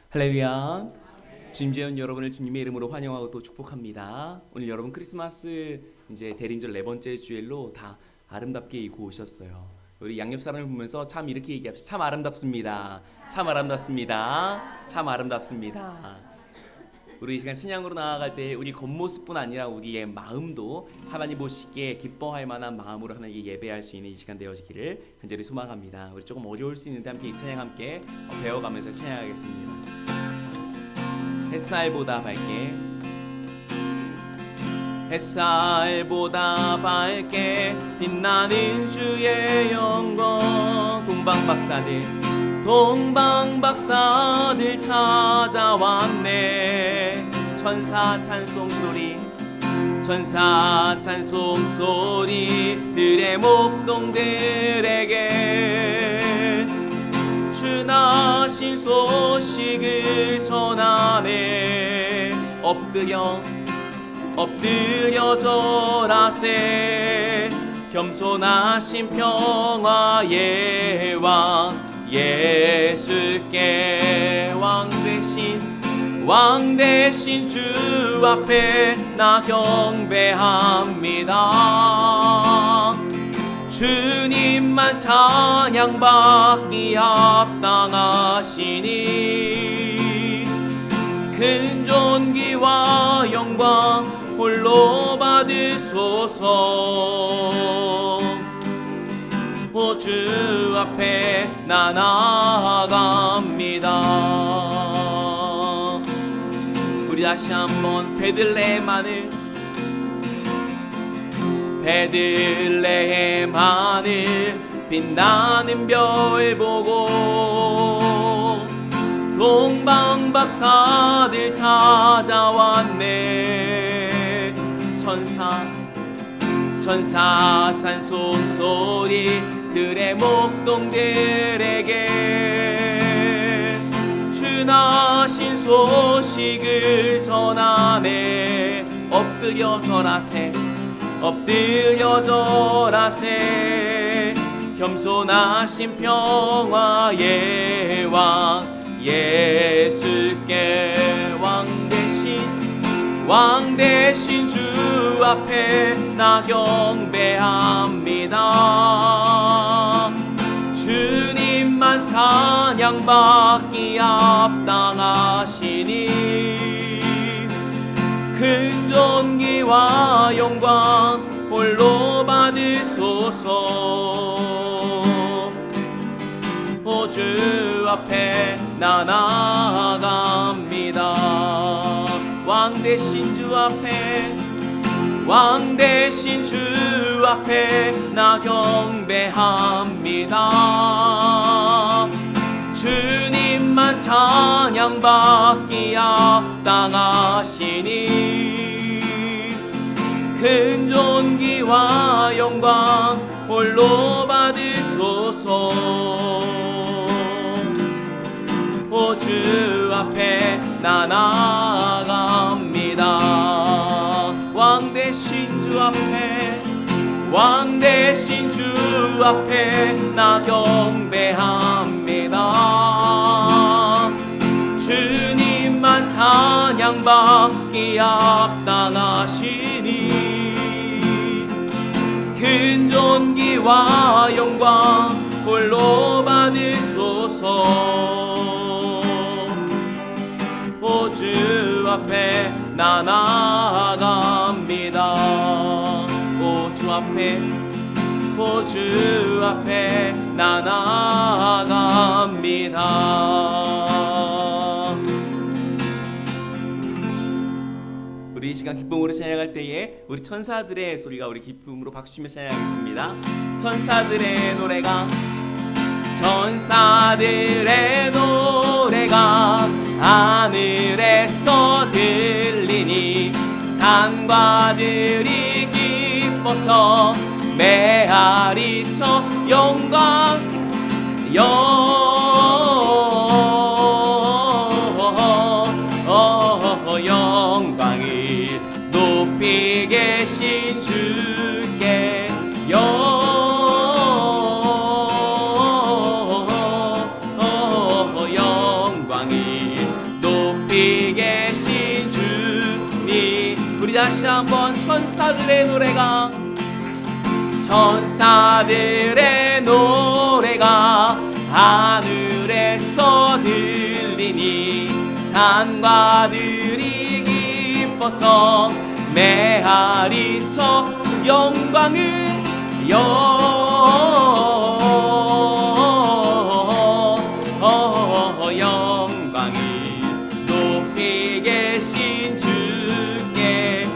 할렐루야. 주님 재현 여러분을 주님의 이름으로 환영하고 또 축복합니다. 오늘 여러분 크리스마스 이제 대림절 네 번째 주일로 다 아름답게 입고 오셨어요. 우리 양옆 사람을 보면서 참 이렇게 얘기합시다. 참 아름답습니다. 참 아름답습니다. 참 아름답습니다. 우리 이 시간 찬양으로 나아갈 때 우리 겉모습뿐 아니라 우리의 마음도 하나님 보시기에 기뻐할 만한 마음으로 하나님께 예배할 수 있는 이 시간 되어지기를 간절히 소망합니다. 우리 조금 어려울 수 있는데 함께 이 찬양 함께 배워가면서 찬양하겠습니다. 햇살보다 밝게, 햇살보다 밝게 빛나는 주의 영광. 동방박사들 찾아왔네. 천사 찬송 소리 들의 목동들에게 주나신 소식을 전하네. 엎드려 절하세. 겸손하신 평화의 왕 예수께 왕 대신 주 앞에 나 경배합니다. 주님만 찬양받기 합당하시니 큰 존귀와 영광 홀로 받으소서. 주 앞에 나 나아갑니다. 우리 다시 한번 베들레헴 하늘 빛나는 별 보고 동방박사들 찾아왔네. 천사 찬송 소리 들의 목동들에게 주나신 소식을 전하네. 엎드려 절하세. 겸손하신 평화의 왕 예수께 왕 대신 주 앞에 나 경배합니다. 주님만 찬양받기 합당하시니 큰 존귀와 영광 홀로 받으소서. 주 앞에 나 나아갑니다. 왕 대신 주 앞에 나 경배합니다. 주님만 찬양받기 합당하시니 큰 존귀와 영광 홀로 받으소서. 주 앞에 나 나아갑니다. 왕 대신 주 앞에 나 경배합니다. 주님만 찬양받기 합당하시니 큰 존귀와 영광 홀로 받으소서. 주 앞에 나 나아갑니다. 주 앞에 나 나아갑니다. 우리 이 시간 기쁨으로 찬양할 때에 우리 천사들의 소리가 우리 기쁨으로 박수치며 찬양하겠습니다. 천사들의 노래가 하늘에서 들리니 산과들이 기뻐서 메아리쳐 영광을 높이 계신 주께 영광을 한번 천사들의 노래가 천사들의 노래가 하늘에서 들리니 산과들이 기뻐서 메아리 쳐 영광을 영광을 높이 계신 주께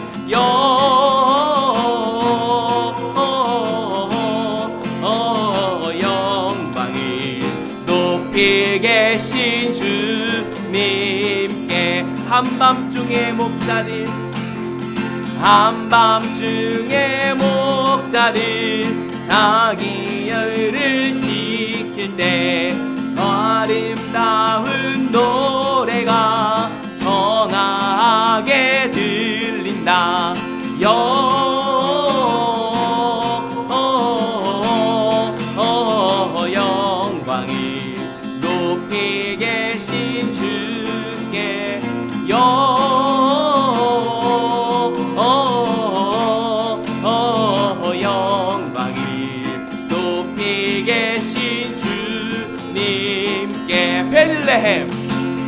영광을 높이 계신 주님께 한밤중에 목자들 한밤중에 목자들 자기 열을 지킬 때 아름다운 노래가 청하게 들린다 영광을 높이 계신 주께 영광을 높이 계신 주님께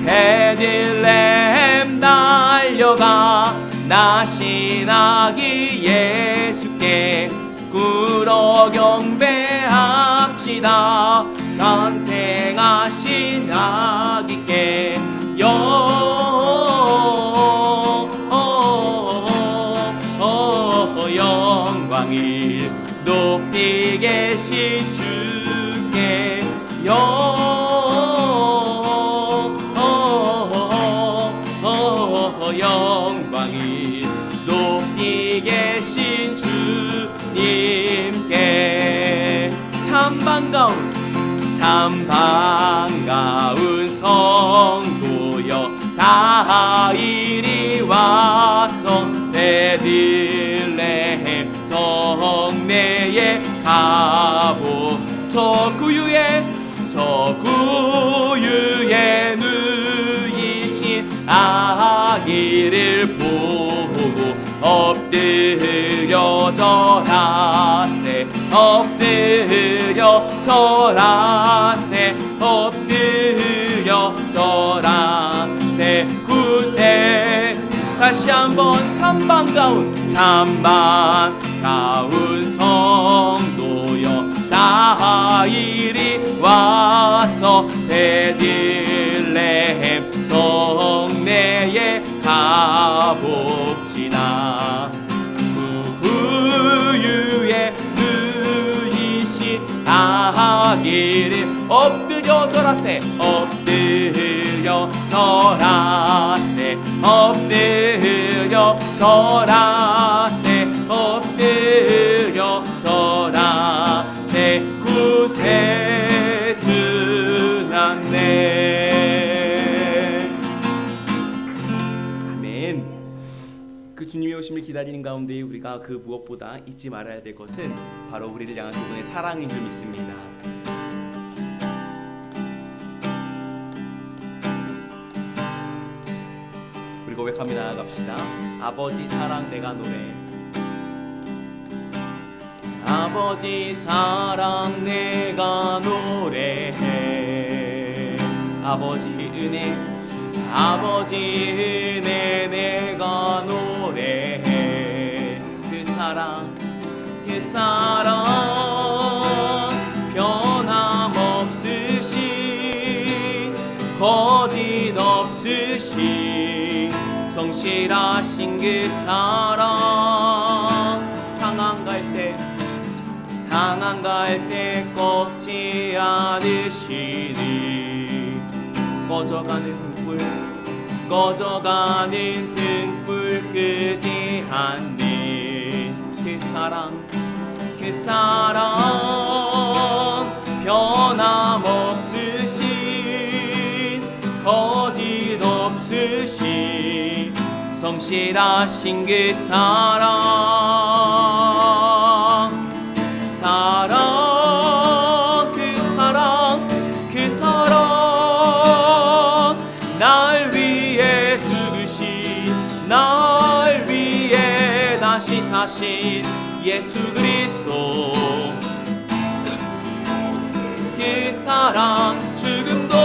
베들레헴 달려가 나신 아기 예수께 꿇어 경배합시다 전생하신 아기께 영광을 높이 계신 주께 영광을 높이 계신 주님께 참 반가운 성도여 다 이리 와서 베들레헴 성내에 가보 저 구유에 누이신 아기를 보고 엎드려 절하세 엎드려 절하세 구세 다시 한번 참 반가운 성도여 다 이리 와서 베들레헴 성내에 가봅시다 구유에 누이신 아기를 엎드려 절하세 엎드려 절하세 엎드려 절하세 구세 주났네 아멘. 그 주님의 오심을 기다리는 가운데 우리가 그 무엇보다 잊지 말아야 될 것은 바로 우리를 향한 그분의 사랑인 줄 믿습니다. 우리 고백하며 나아갑시다. 아버지 사랑 내가 노래해 아버지 사랑 내가 노래해 아버지 은혜 내가 노래해 그 사랑 변함없으신 거짓 없으신 성실하신 그 사랑 상한 갈 때 꺾지 않으시니 꺼져가는 등불 끄지 않는 그 사랑 변함없으신 거짓 없으신 성실하신 그 사랑 그 사랑 날 위해 죽으신 날 위해 다시 사신 예수 그리스도, 그 사랑 죽음도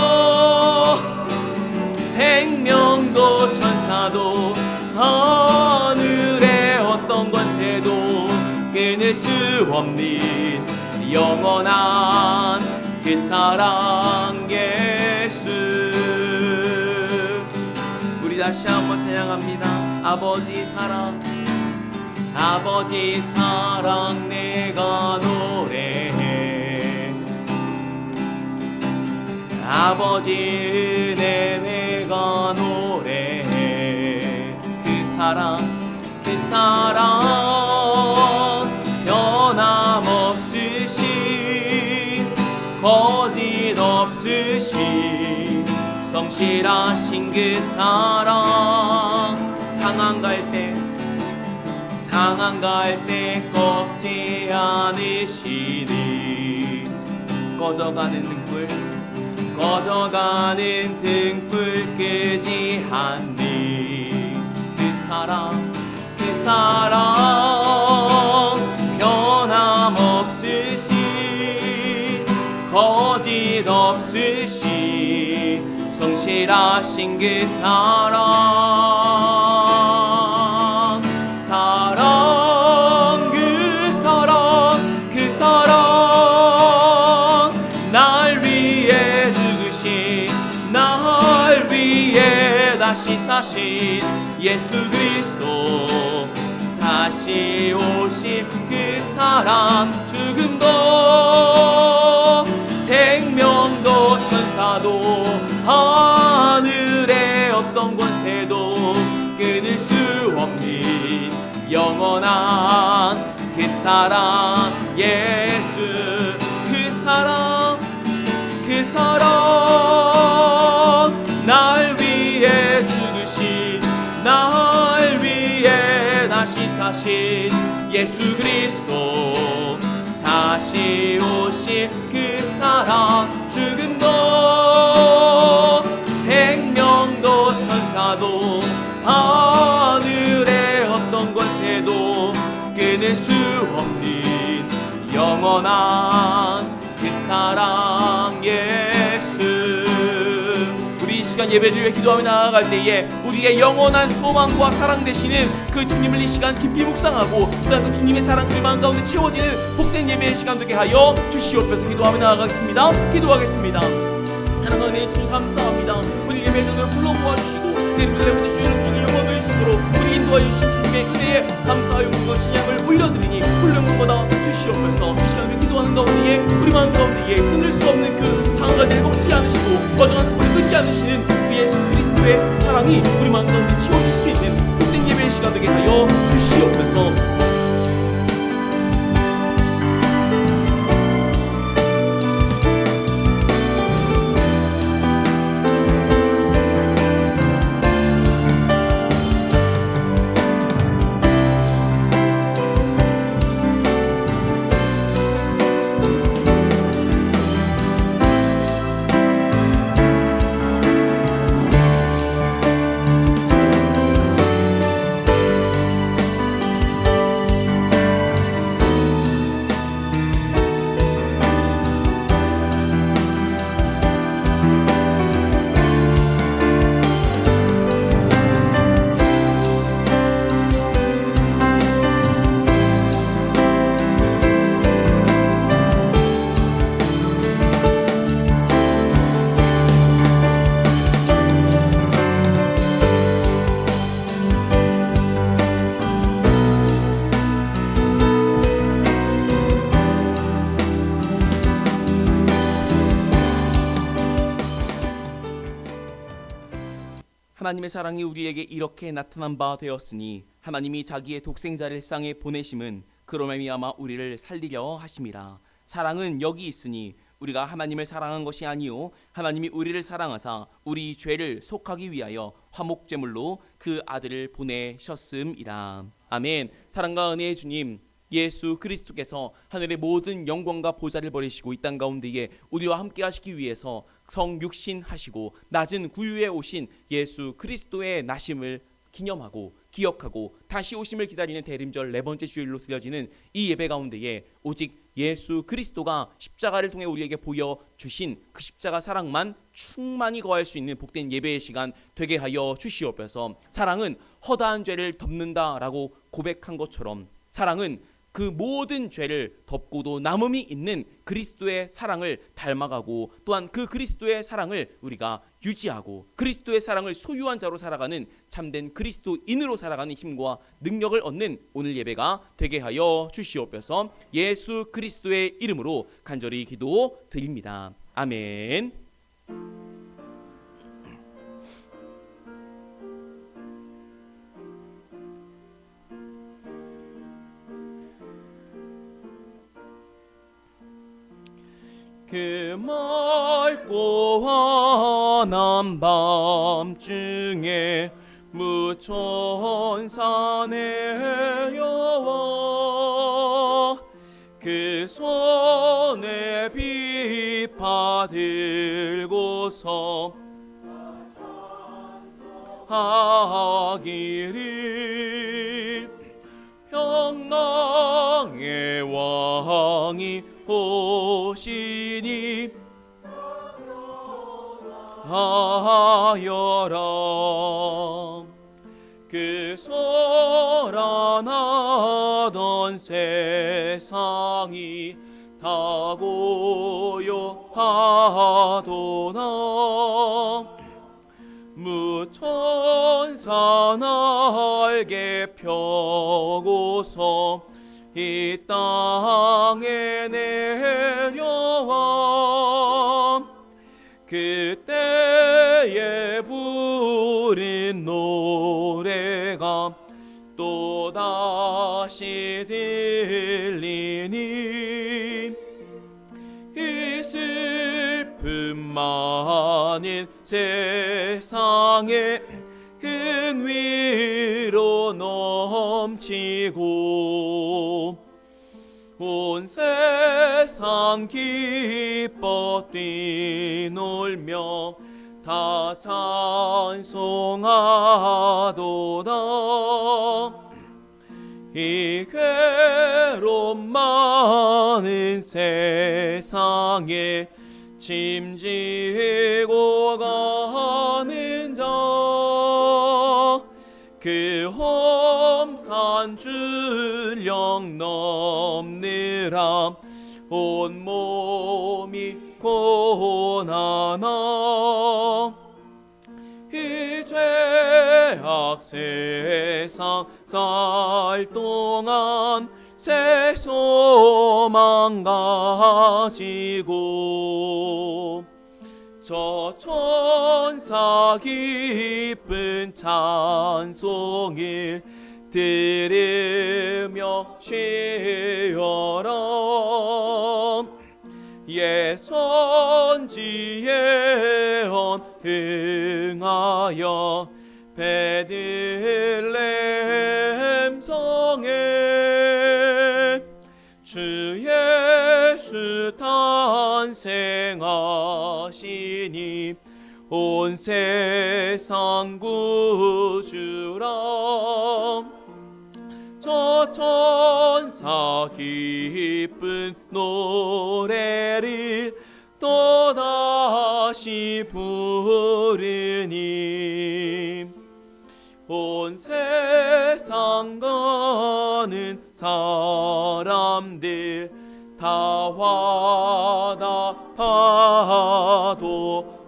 생명도 천사도 하늘의 어떤 권세도 끊을 수 없는 영원한 그 사랑 예수. 우리 다시 한번 찬양합니다. 아버지 사랑, 아버지 사랑 내가 노래해, 아버지 은혜 내가 노래해. 그 사랑, 그 사랑 변함없으신, 거짓 없으신 성실하신 그 사랑. 상한 갈 때 꺾지 않으시니, 꺼져가는 등불 끄지 않니. 그 사랑 변함없으신, 거짓 없으신 성실하신 그 사랑. 그 사랑 날 위해 죽으신, 날 위해 다시 사신 예수 그리스도, 다시 오신 그 사랑. 죽음도 생명도 천사도 하늘의 어떤 권세도 끊을 수 없는 영원한 그 사랑 예수. 그 사랑, 그 사랑 날 위해 죽으신, 날 위해 다시 사신 예수 그리스도, 다시 오신 그 사랑. 죽음도 생명도 천사도 하늘의 어떤 권세도 끊을 수 없는 영원한 그 사랑 예수. 우리 이 시간 예배드리며 기도하며 나아갈 때에 우리의 영원한 소망과 사랑 되시는 그 주님을 이 시간 깊이 묵상하고 또한 그 주님의 사랑 우리 마음 가운데 채워지는 복된 예배의 시간 되게 하여 주시옵소서. 기도하며 나아가겠습니다. 기도하겠습니다. 사랑하는 주님 감사합니다. 우리 예배자들 불러 모아주시고 대리를 네 번째 주의 중에 영광을 있으므로 우리 인도하여 주신 주님의 은혜에 감사하여 문과 신앙을 올려드리니 훌륭한 것보다 주시옵소서. 이 시간에 기도하는 가운데에 우리 마음 가운데에 끊을 수 없는 그 상하를 먹지 않으시고 거정하는 불을 끄지 않으시는 그 예수 그리스도의 사랑이 우리 마음 가운데 채워질 수 있는 복된 예배의 시간 되게 하여 주시옵소서. 하나님의 사랑이 우리에게 이렇게 나타난 바 되었으니 하나님이 자기의 독생자를 세상에 보내심은 그로 말미암아 우리를 살리려 하심이라. 사랑은 여기 있으니 우리가 하나님을 사랑한 것이 아니요 하나님이 우리를 사랑하사 우리 죄를 속하기 위하여 화목제물로 그 아들을 보내셨음이라. 아멘. 사랑과 은혜의 주님 예수 그리스도께서 하늘의 모든 영광과 보좌를 버리시고 이 땅 가운데에 우리와 함께 하시기 위해서 성육신하시고 낮은 구유에 오신 예수 그리스도의 나심을 기념하고 기억하고 다시 오심을 기다리는 대림절 네 번째 주일로 드려지는 이 예배 가운데에 오직 예수 그리스도가 십자가를 통해 우리에게 보여주신 그 십자가 사랑만 충만히 거할 수 있는 복된 예배의 시간 되게 하여 주시옵소서. 사랑은 허다한 죄를 덮는다라고 고백한 것처럼 사랑은 그 모든 죄를 덮고도 남음이 있는 그리스도의 사랑을 닮아가고 또한 그 그리스도의 사랑을 우리가 유지하고 그리스도의 사랑을 소유한 자로 살아가는 참된 그리스도인으로 살아가는 힘과 능력을 얻는 오늘 예배가 되게 하여 주시옵소서. 예수 그리스도의 이름으로 간절히 기도드립니다. 아멘. 그 맑고 환한 밤중에 무천산의 여호와 그 손에 빛 받들고서 하기를 평강의 왕이 오시니 하여라. 그 소란하던 세상이 다 고요하도다. 무천사 날개 펴고서 이 땅에 내려와 그때에 부른 노래가 또다시 들리니 이 슬픔 많은 세상에 큰 위로 넘치고 온 세상 기뻐 뛰놀며 다 찬송하도다. 이 괴로움 많은 세상에 짐지고 가는 자 그 험산 줄령 넘느라 온 몸이 고난하 이 죄악 세상 살 동안 새 소망 가지고 저 천사 기쁜 찬송을 들으며 쉬어라. 예선지 예언 응하여 베들레헴 성에 주 예수 탄생하시니 온 세상 구주라. 저 천사 기쁜 노래를 또다시 부르니 온 세상 가는 사람들 다 화답하도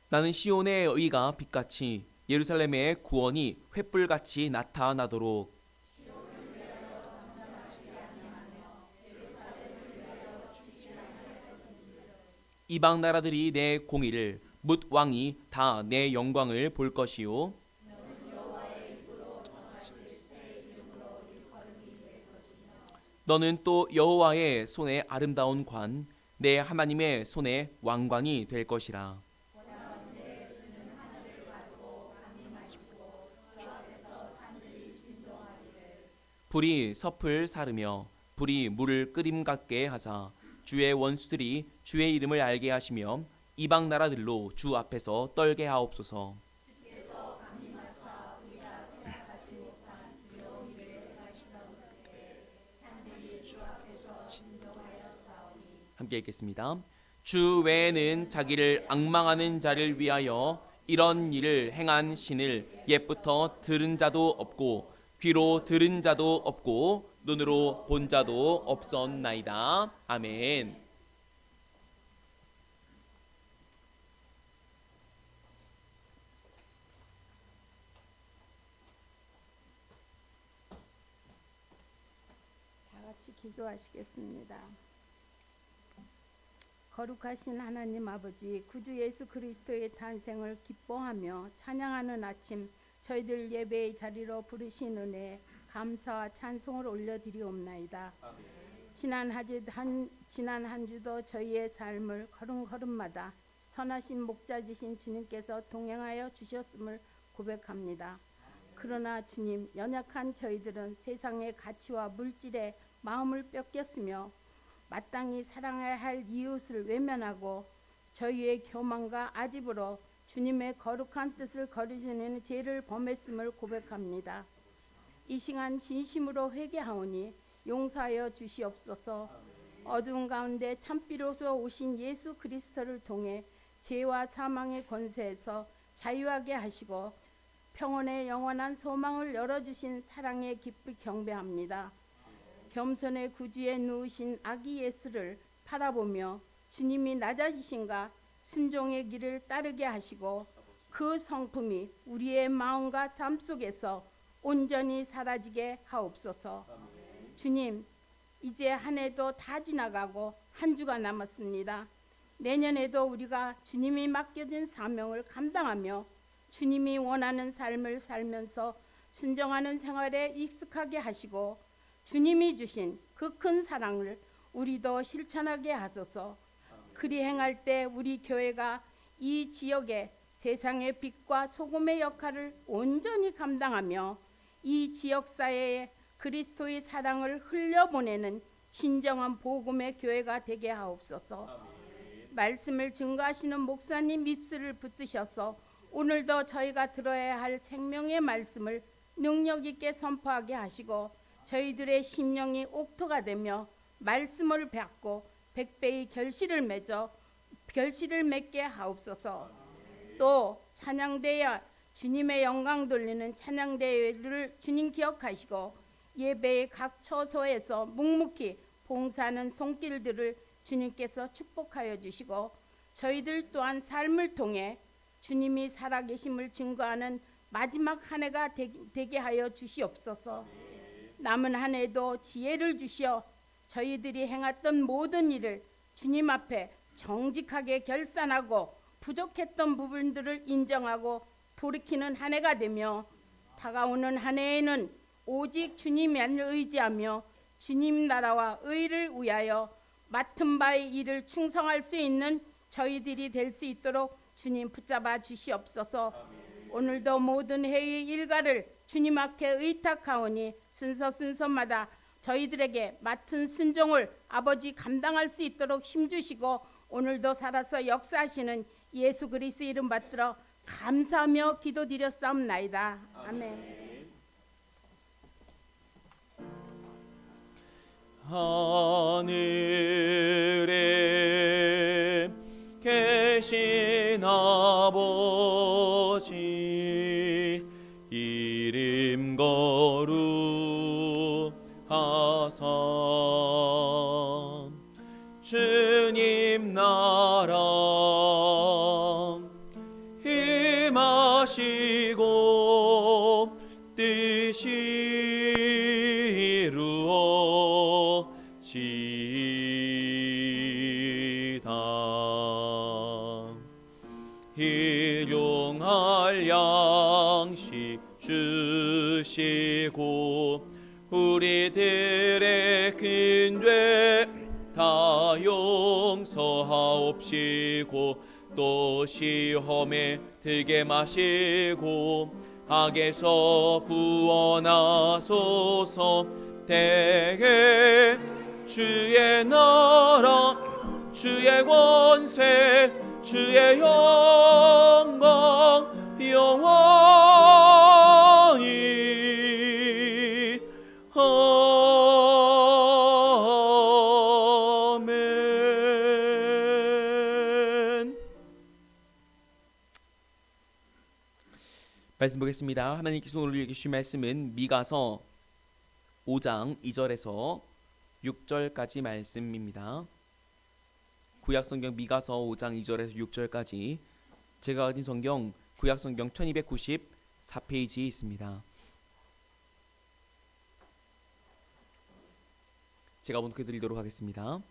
나는 시온의 의가 빛같이 예루살렘의 구원이 횃불같이 나타나도록 이방 나라들이 내 공의를 뭇 왕이 다 내 영광을 볼 것이요 너는 또 여호와의 손에 아름다운 관 내 하나님의 손에 왕관이 될 것이라. 불이 섭을 사르며 불이 물을 끓임 같게 하사 주의 원수들이 주의 이름을 알게 하시며 이방 나라들로 주 앞에서 떨게 하옵소서. 함께 읽겠습니다. 주 외에는 자기를 앙망하는 자를 위하여 이런 일을 행한 신을 옛부터 들은 자도 없고 귀로 들은 자도 없고 눈으로 본 자도 없었나이다. 아멘. 다 같이 기도하시겠습니다. 거룩하신 하나님 아버지, 구주 예수 그리스도의 탄생을 기뻐하며 찬양하는 아침, 저희들 예배의 자리로 부르신 은혜 감사와 찬송을 올려드리옵나이다. 지난 한 주도 저희의 삶을 걸음걸음마다 선하신 목자지신 주님께서 동행하여 주셨음을 고백합니다. 그러나 주님, 연약한 저희들은 세상의 가치와 물질에 마음을 뺏겼으며 마땅히 사랑해야 할 이웃을 외면하고 저희의 교만과 아집으로 주님의 거룩한 뜻을 거르시는 죄를 범했음을 고백합니다. 이 시간 진심으로 회개하오니 용서하여 주시옵소서. 어두운 가운데 참비로소 오신 예수 그리스도를 통해 죄와 사망의 권세에서 자유하게 하시고 평온의 영원한 소망을 열어주신 사랑에 기쁘 경배합니다. 겸손의 구주에 누우신 아기 예수를 바라보며 주님이 낮아지신가 순종의 길을 따르게 하시고 그 성품이 우리의 마음과 삶 속에서 온전히 사라지게 하옵소서. 주님, 이제 한 해도 다 지나가고 한 주가 남았습니다. 내년에도 우리가 주님이 맡겨진 사명을 감당하며 주님이 원하는 삶을 살면서 순종하는 생활에 익숙하게 하시고 주님이 주신 그 큰 사랑을 우리도 실천하게 하소서. 그리 행할 때 우리 교회가 이 지역에 세상의 빛과 소금의 역할을 온전히 감당하며 이 지역 사회에 그리스도의 사랑을 흘려보내는 진정한 복음의 교회가 되게 하옵소서. 말씀을 증거하시는 목사님 입술을 붙드셔서 오늘도 저희가 들어야 할 생명의 말씀을 능력 있게 선포하게 하시고 저희들의 심령이 옥토가 되며 말씀을 받고 백배의 결실을 맺게 하옵소서. 또 찬양대회 주님의 영광 돌리는 찬양대회를 주님 기억하시고 예배의 각 처소에서 묵묵히 봉사하는 손길들을 주님께서 축복하여 주시고 저희들 또한 삶을 통해 주님이 살아계심을 증거하는 마지막 한 해가 되게 하여 주시옵소서. 남은 한 해도 지혜를 주시어 저희들이 행했던 모든 일을 주님 앞에 정직하게 결산하고 부족했던 부분들을 인정하고 돌이키는 한 해가 되며 다가오는 한 해에는 오직 주님을 의지하며 주님 나라와 의를 위하여 맡은 바의 일을 충성할 수 있는 저희들이 될 수 있도록 주님 붙잡아 주시옵소서. 오늘도 모든 해의 일과를 주님 앞에 의탁하오니 순서마다 저희들에게 맡은 순종을 아버지 감당할 수 있도록 힘주시고 오늘도 살아서 역사하시는 예수 그리스도 이름 받들어 감사하며 기도드렸사옵나이다. 아멘. 하늘에 계신 아버지 이름 거룩하사 주님 나라 임하시고 뜻이 이루어지이다. 일용할 양식 주시고 우리들의 큰 죄 다 용서하옵시고 또 시험에 들게 마시고 악에서 구원하소서. 대개 주의 나라 주의 권세 주의 영광 영원히 아멘. 말씀 보겠습니다. 하나님께서 오늘 우리에게 주신 말씀은 미가서 5장 2절에서 6절까지 말씀입니다. 구약성경 미가서 5장 2절에서 6절까지 제가 가진 성경 구약성경 1294페이지에 있습니다. 제가 번역해 드리도록 하겠습니다.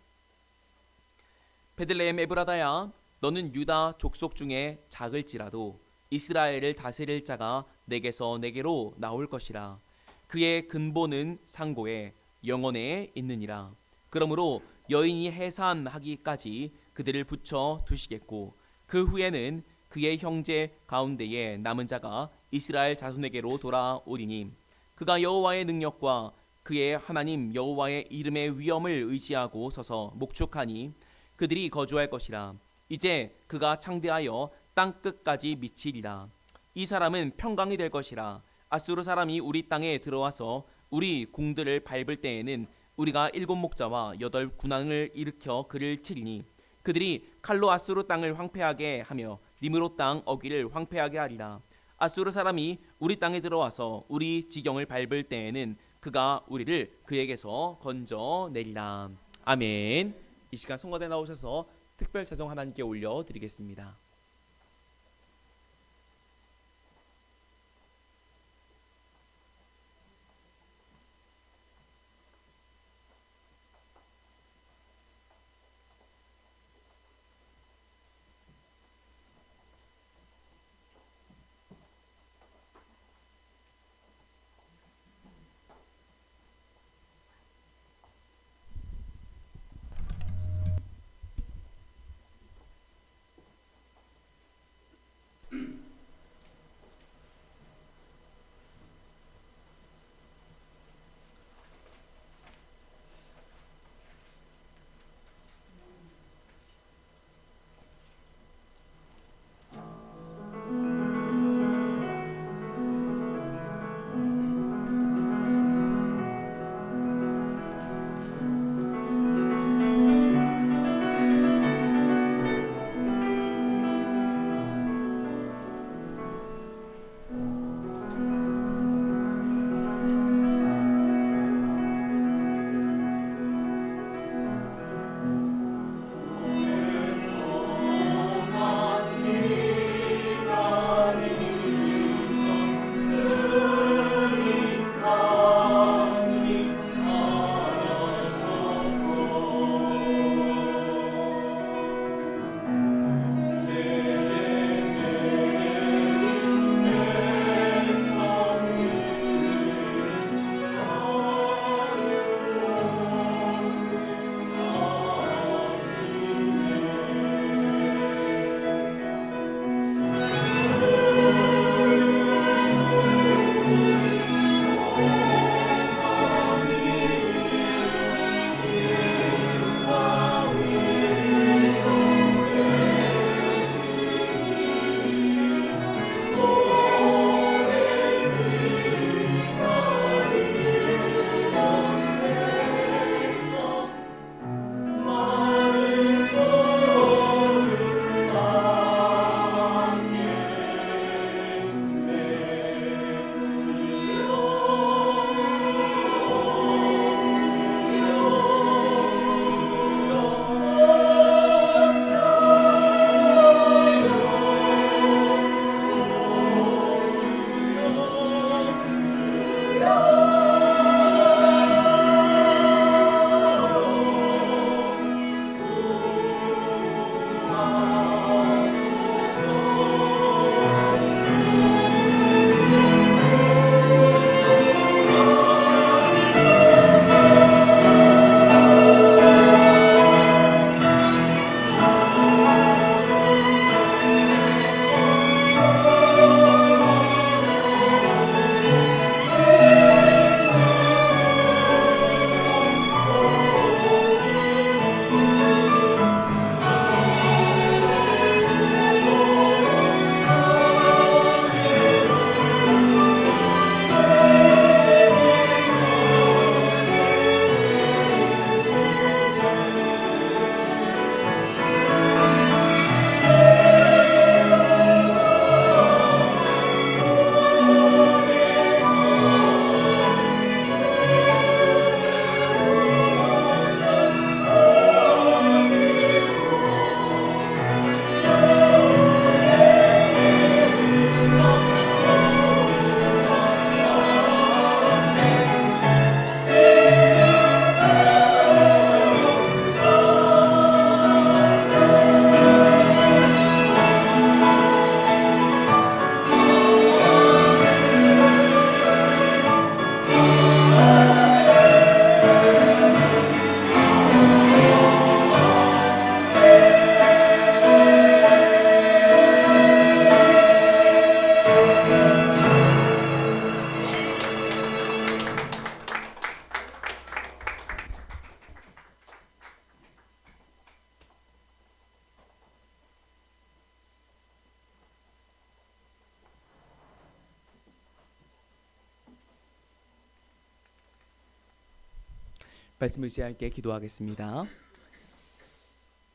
베들레헴 에브라다야, 너는 유다 족속 중에 작을지라도 이스라엘을 다스릴 자가 내게서 내게로 나올 것이라. 그의 근본은 상고에 영원에 있느니라. 그러므로 여인이 해산하기까지 그들을 붙여 두시겠고 그 후에는 그의 형제 가운데에 남은 자가 이스라엘 자손에게로 돌아오리니 그가 여호와의 능력과 그의 하나님 여호와의 이름의 위엄을 의지하고 서서 목축하니 그들이 거주할 것이라. 이제 그가 창대하여 땅 끝까지 미치리라. 이 사람은 평강이 될 것이라. 아수르 사람이 우리 땅에 들어와서 우리 궁들을 밟을 때에는 우리가 7 목자와 8 군왕을 일으켜 그를 치리니 그들이 칼로 아수르 땅을 황폐하게 하며 니므롯 땅 어귀를 황폐하게 하리라. 아수르 사람이 우리 땅에 들어와서 우리 지경을 밟을 때에는 그가 우리를 그에게서 건져내리라. 아멘. 이 시간 성가대 나오셔서 특별 찬송 하나님께 올려드리겠습니다. 말씀 의지와 함께 기도하겠습니다.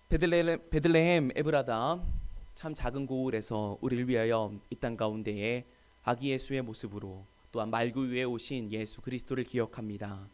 베들레헴 에브라다, 참 작은 고을에서 우리를 위하여 이 땅 가운데에 아기 예수의 모습으로 또한 말구 위에 오신 예수 그리스도를 기억합니다.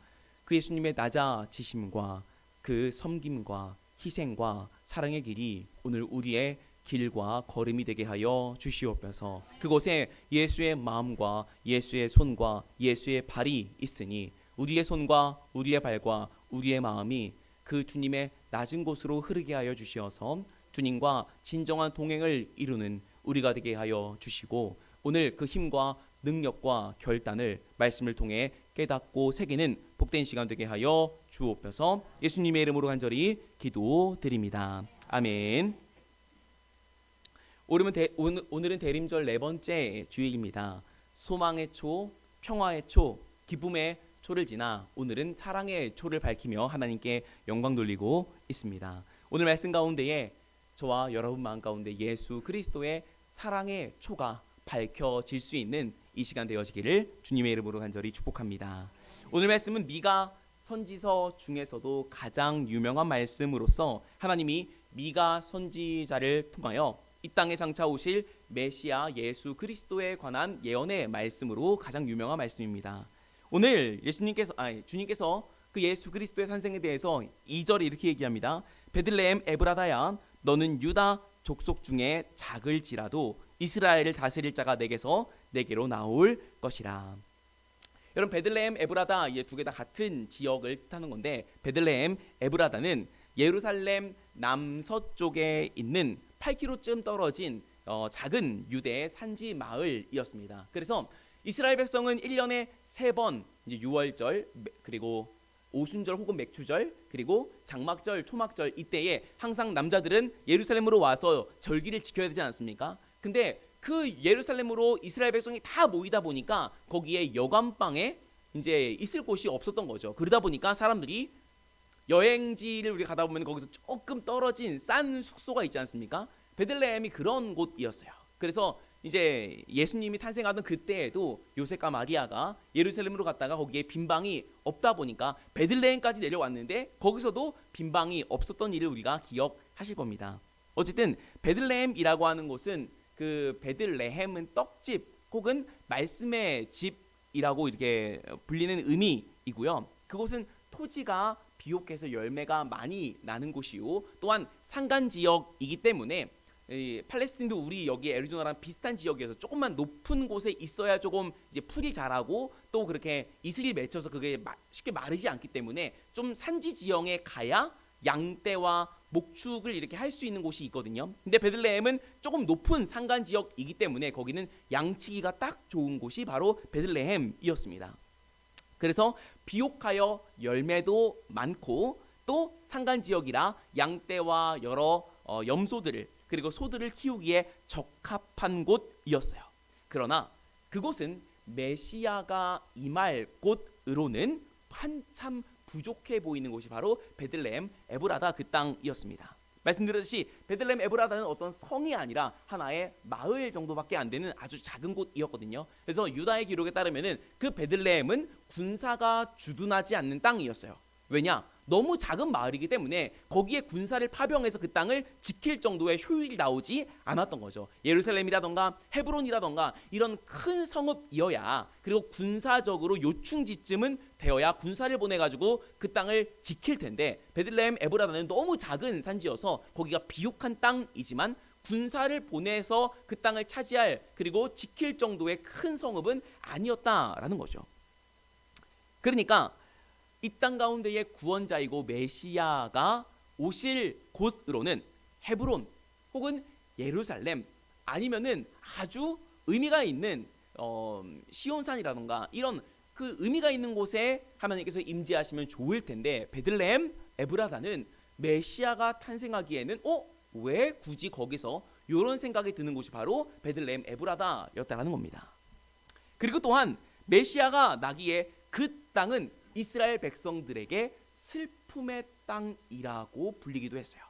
그 예수님의 낮아지심과 그 섬김과 희생과 사랑의 길이 오늘 우리의 길과 걸음이 되게 하여 주시옵소서. 그곳에 예수의 마음과 예수의 손과 예수의 발이 있으니 우리의 손과 우리의 발과 우리의 마음이 그 주님의 낮은 곳으로 흐르게 하여 주시어서 주님과 진정한 동행을 이루는 우리가 되게 하여 주시고, 오늘 그 힘과 능력과 결단을 말씀을 통해 깨닫고 새기는 복된 시간 되게 하여 주옵소서. 예수님의 이름으로 간절히 기도드립니다. 아멘. 오늘은 대림절 네 번째 주일입니다. 소망의 초, 평화의 초, 기쁨의 초를 지나 오늘은 사랑의 초를 밝히며 하나님께 영광 돌리고 있습니다. 오늘 말씀 가운데에 저와 여러분 마음 가운데 예수 그리스도의 사랑의 초가 밝혀질 수 있는 이 시간 되어지기를 주님의 이름으로 간절히 축복합니다. 오늘 말씀은 미가 선지서 중에서도 가장 유명한 말씀으로서 하나님이 미가 선지자를 통하여 이 땅에 장차 오실 메시아 예수 그리스도에 관한 예언의 말씀으로 가장 유명한 말씀입니다. 오늘 주님께서 그 예수 그리스도의 탄생에 대해서 2절에 이렇게 얘기합니다. 베들레헴 에브라다야, 너는 유다 족속 중에 작을지라도 이스라엘을 다스릴 자가 내게로 나올 것이라. 여러분, 베들레헴 에브라다, 이 두 개 다 같은 지역을 뜻하는 건데, 베들레헴 에브라다는 예루살렘 남서쪽에 있는 8km쯤 떨어진 작은 유대의 산지 마을이었습니다. 그래서 이스라엘 백성은 1년에 3번 이제 유월절, 그리고 오순절 혹은 맥추절, 그리고 장막절, 초막절, 이때에 항상 남자들은 예루살렘으로 와서 절기를 지켜야 되지 않습니까? 근데 그 예루살렘으로 이스라엘 백성이 다 모이다 보니까 거기에 여관방에 이제 있을 곳이 없었던 거죠. 그러다 보니까 사람들이 여행지를 우리 가다 보면 거기서 조금 떨어진 싼 숙소가 있지 않습니까? 베들레헴이 그런 곳이었어요. 그래서 이제 예수님이 탄생하던 그때에도 요셉과 마리아가 예루살렘으로 갔다가 거기에 빈방이 없다 보니까 베들레헴까지 내려왔는데 거기서도 빈방이 없었던 일을 우리가 기억하실 겁니다. 어쨌든 베들레헴이라고 하는 곳은, 그 베들레헴은 떡집 혹은 말씀의 집이라고 이렇게 불리는 의미이고요. 그곳은 토지가 비옥해서 열매가 많이 나는 곳이요, 또한 산간 지역이기 때문에 팔레스틴도 우리 여기 애리조나랑 비슷한 지역이어서 조금만 높은 곳에 있어야 조금 이제 풀이 자라고 또 그렇게 이슬이 맺혀서 그게 쉽게 마르지 않기 때문에 좀 산지 지형에 가야 양떼와 목축을 이렇게 할 수 있는 곳이 있거든요. 근데 베들레헴은 조금 높은 산간 지역이기 때문에 거기는 양치기가 딱 좋은 곳이 바로 베들레헴이었습니다. 그래서 비옥하여 열매도 많고 또 산간 지역이라 양떼와 여러 염소들을 그리고 소들을 키우기에 적합한 곳이었어요. 그러나 그곳은 메시아가 임할 곳으로는 한참 부족해 보이는 곳이 바로 베들레헴 에브라다 그 땅이었습니다. 말씀드렸듯이 베들레헴 에브라다는 어떤 성이 아니라 하나의 마을 정도밖에 안 되는 아주 작은 곳이었거든요. 그래서 유다의 기록에 따르면은 그 베들레헴은 군사가 주둔하지 않는 땅이었어요. 왜냐? 너무 작은 마을이기 때문에 거기에 군사를 파병해서 그 땅을 지킬 정도의 효율이 나오지 않았던 거죠. 예루살렘이라던가 헤브론이라던가 이런 큰 성읍이어야, 그리고 군사적으로 요충지쯤은 되어야 군사를 보내가지고 그 땅을 지킬 텐데, 베들레헴 에브라다는 너무 작은 산지여서 거기가 비옥한 땅이지만 군사를 보내서 그 땅을 차지할 그리고 지킬 정도의 큰 성읍은 아니었다라는 거죠. 그러니까 이 땅 가운데의 구원자이고 메시아가 오실 곳으로는 헤브론 혹은 예루살렘, 아니면은 아주 의미가 있는 시온산이라던가 이런 그 의미가 있는 곳에 하나님께서 임재하시면 좋을 텐데, 베들레헴 에브라다는 메시아가 탄생하기에는 왜 굳이 거기서, 이런 생각이 드는 곳이 바로 베들레헴 에브라다였다라는 겁니다. 그리고 또한 메시아가 나기에 그 땅은 이스라엘 백성들에게 슬픔의 땅이라고 불리기도 했어요.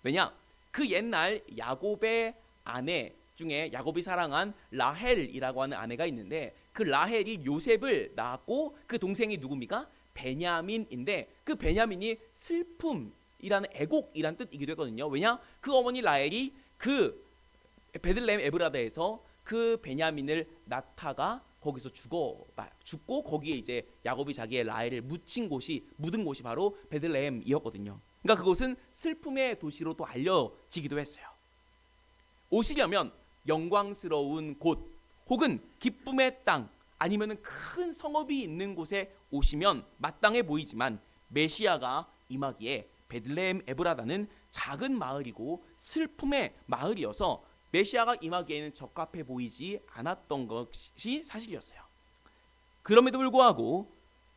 왜냐? 그 옛날 야곱의 아내 중에 야곱이 사랑한 라헬이라고 하는 아내가 있는데, 그 라헬이 요셉을 낳았고 그 동생이 누굽니까? 베냐민인데 그 베냐민이 슬픔이라는 애곡이라는 뜻이기도 했거든요. 왜냐? 그 어머니 라헬이 그 베들레헴 에브라다에서 그 베냐민을 낳다가 거기서 죽고 거기에 이제 야곱이 자기의 라헬을 묻은 곳이 바로 베들레헴이었거든요. 그러니까 그곳은 슬픔의 도시로 또 알려지기도 했어요. 오시려면 영광스러운 곳 혹은 기쁨의 땅 아니면은 큰 성읍이 있는 곳에 오시면 마땅해 보이지만 메시아가 임하기에 베들레헴 에브라다는 작은 마을이고 슬픔의 마을이어서 메시아가 임하기에는 적합해 보이지 않았던 것이 사실이었어요. 그럼에도 불구하고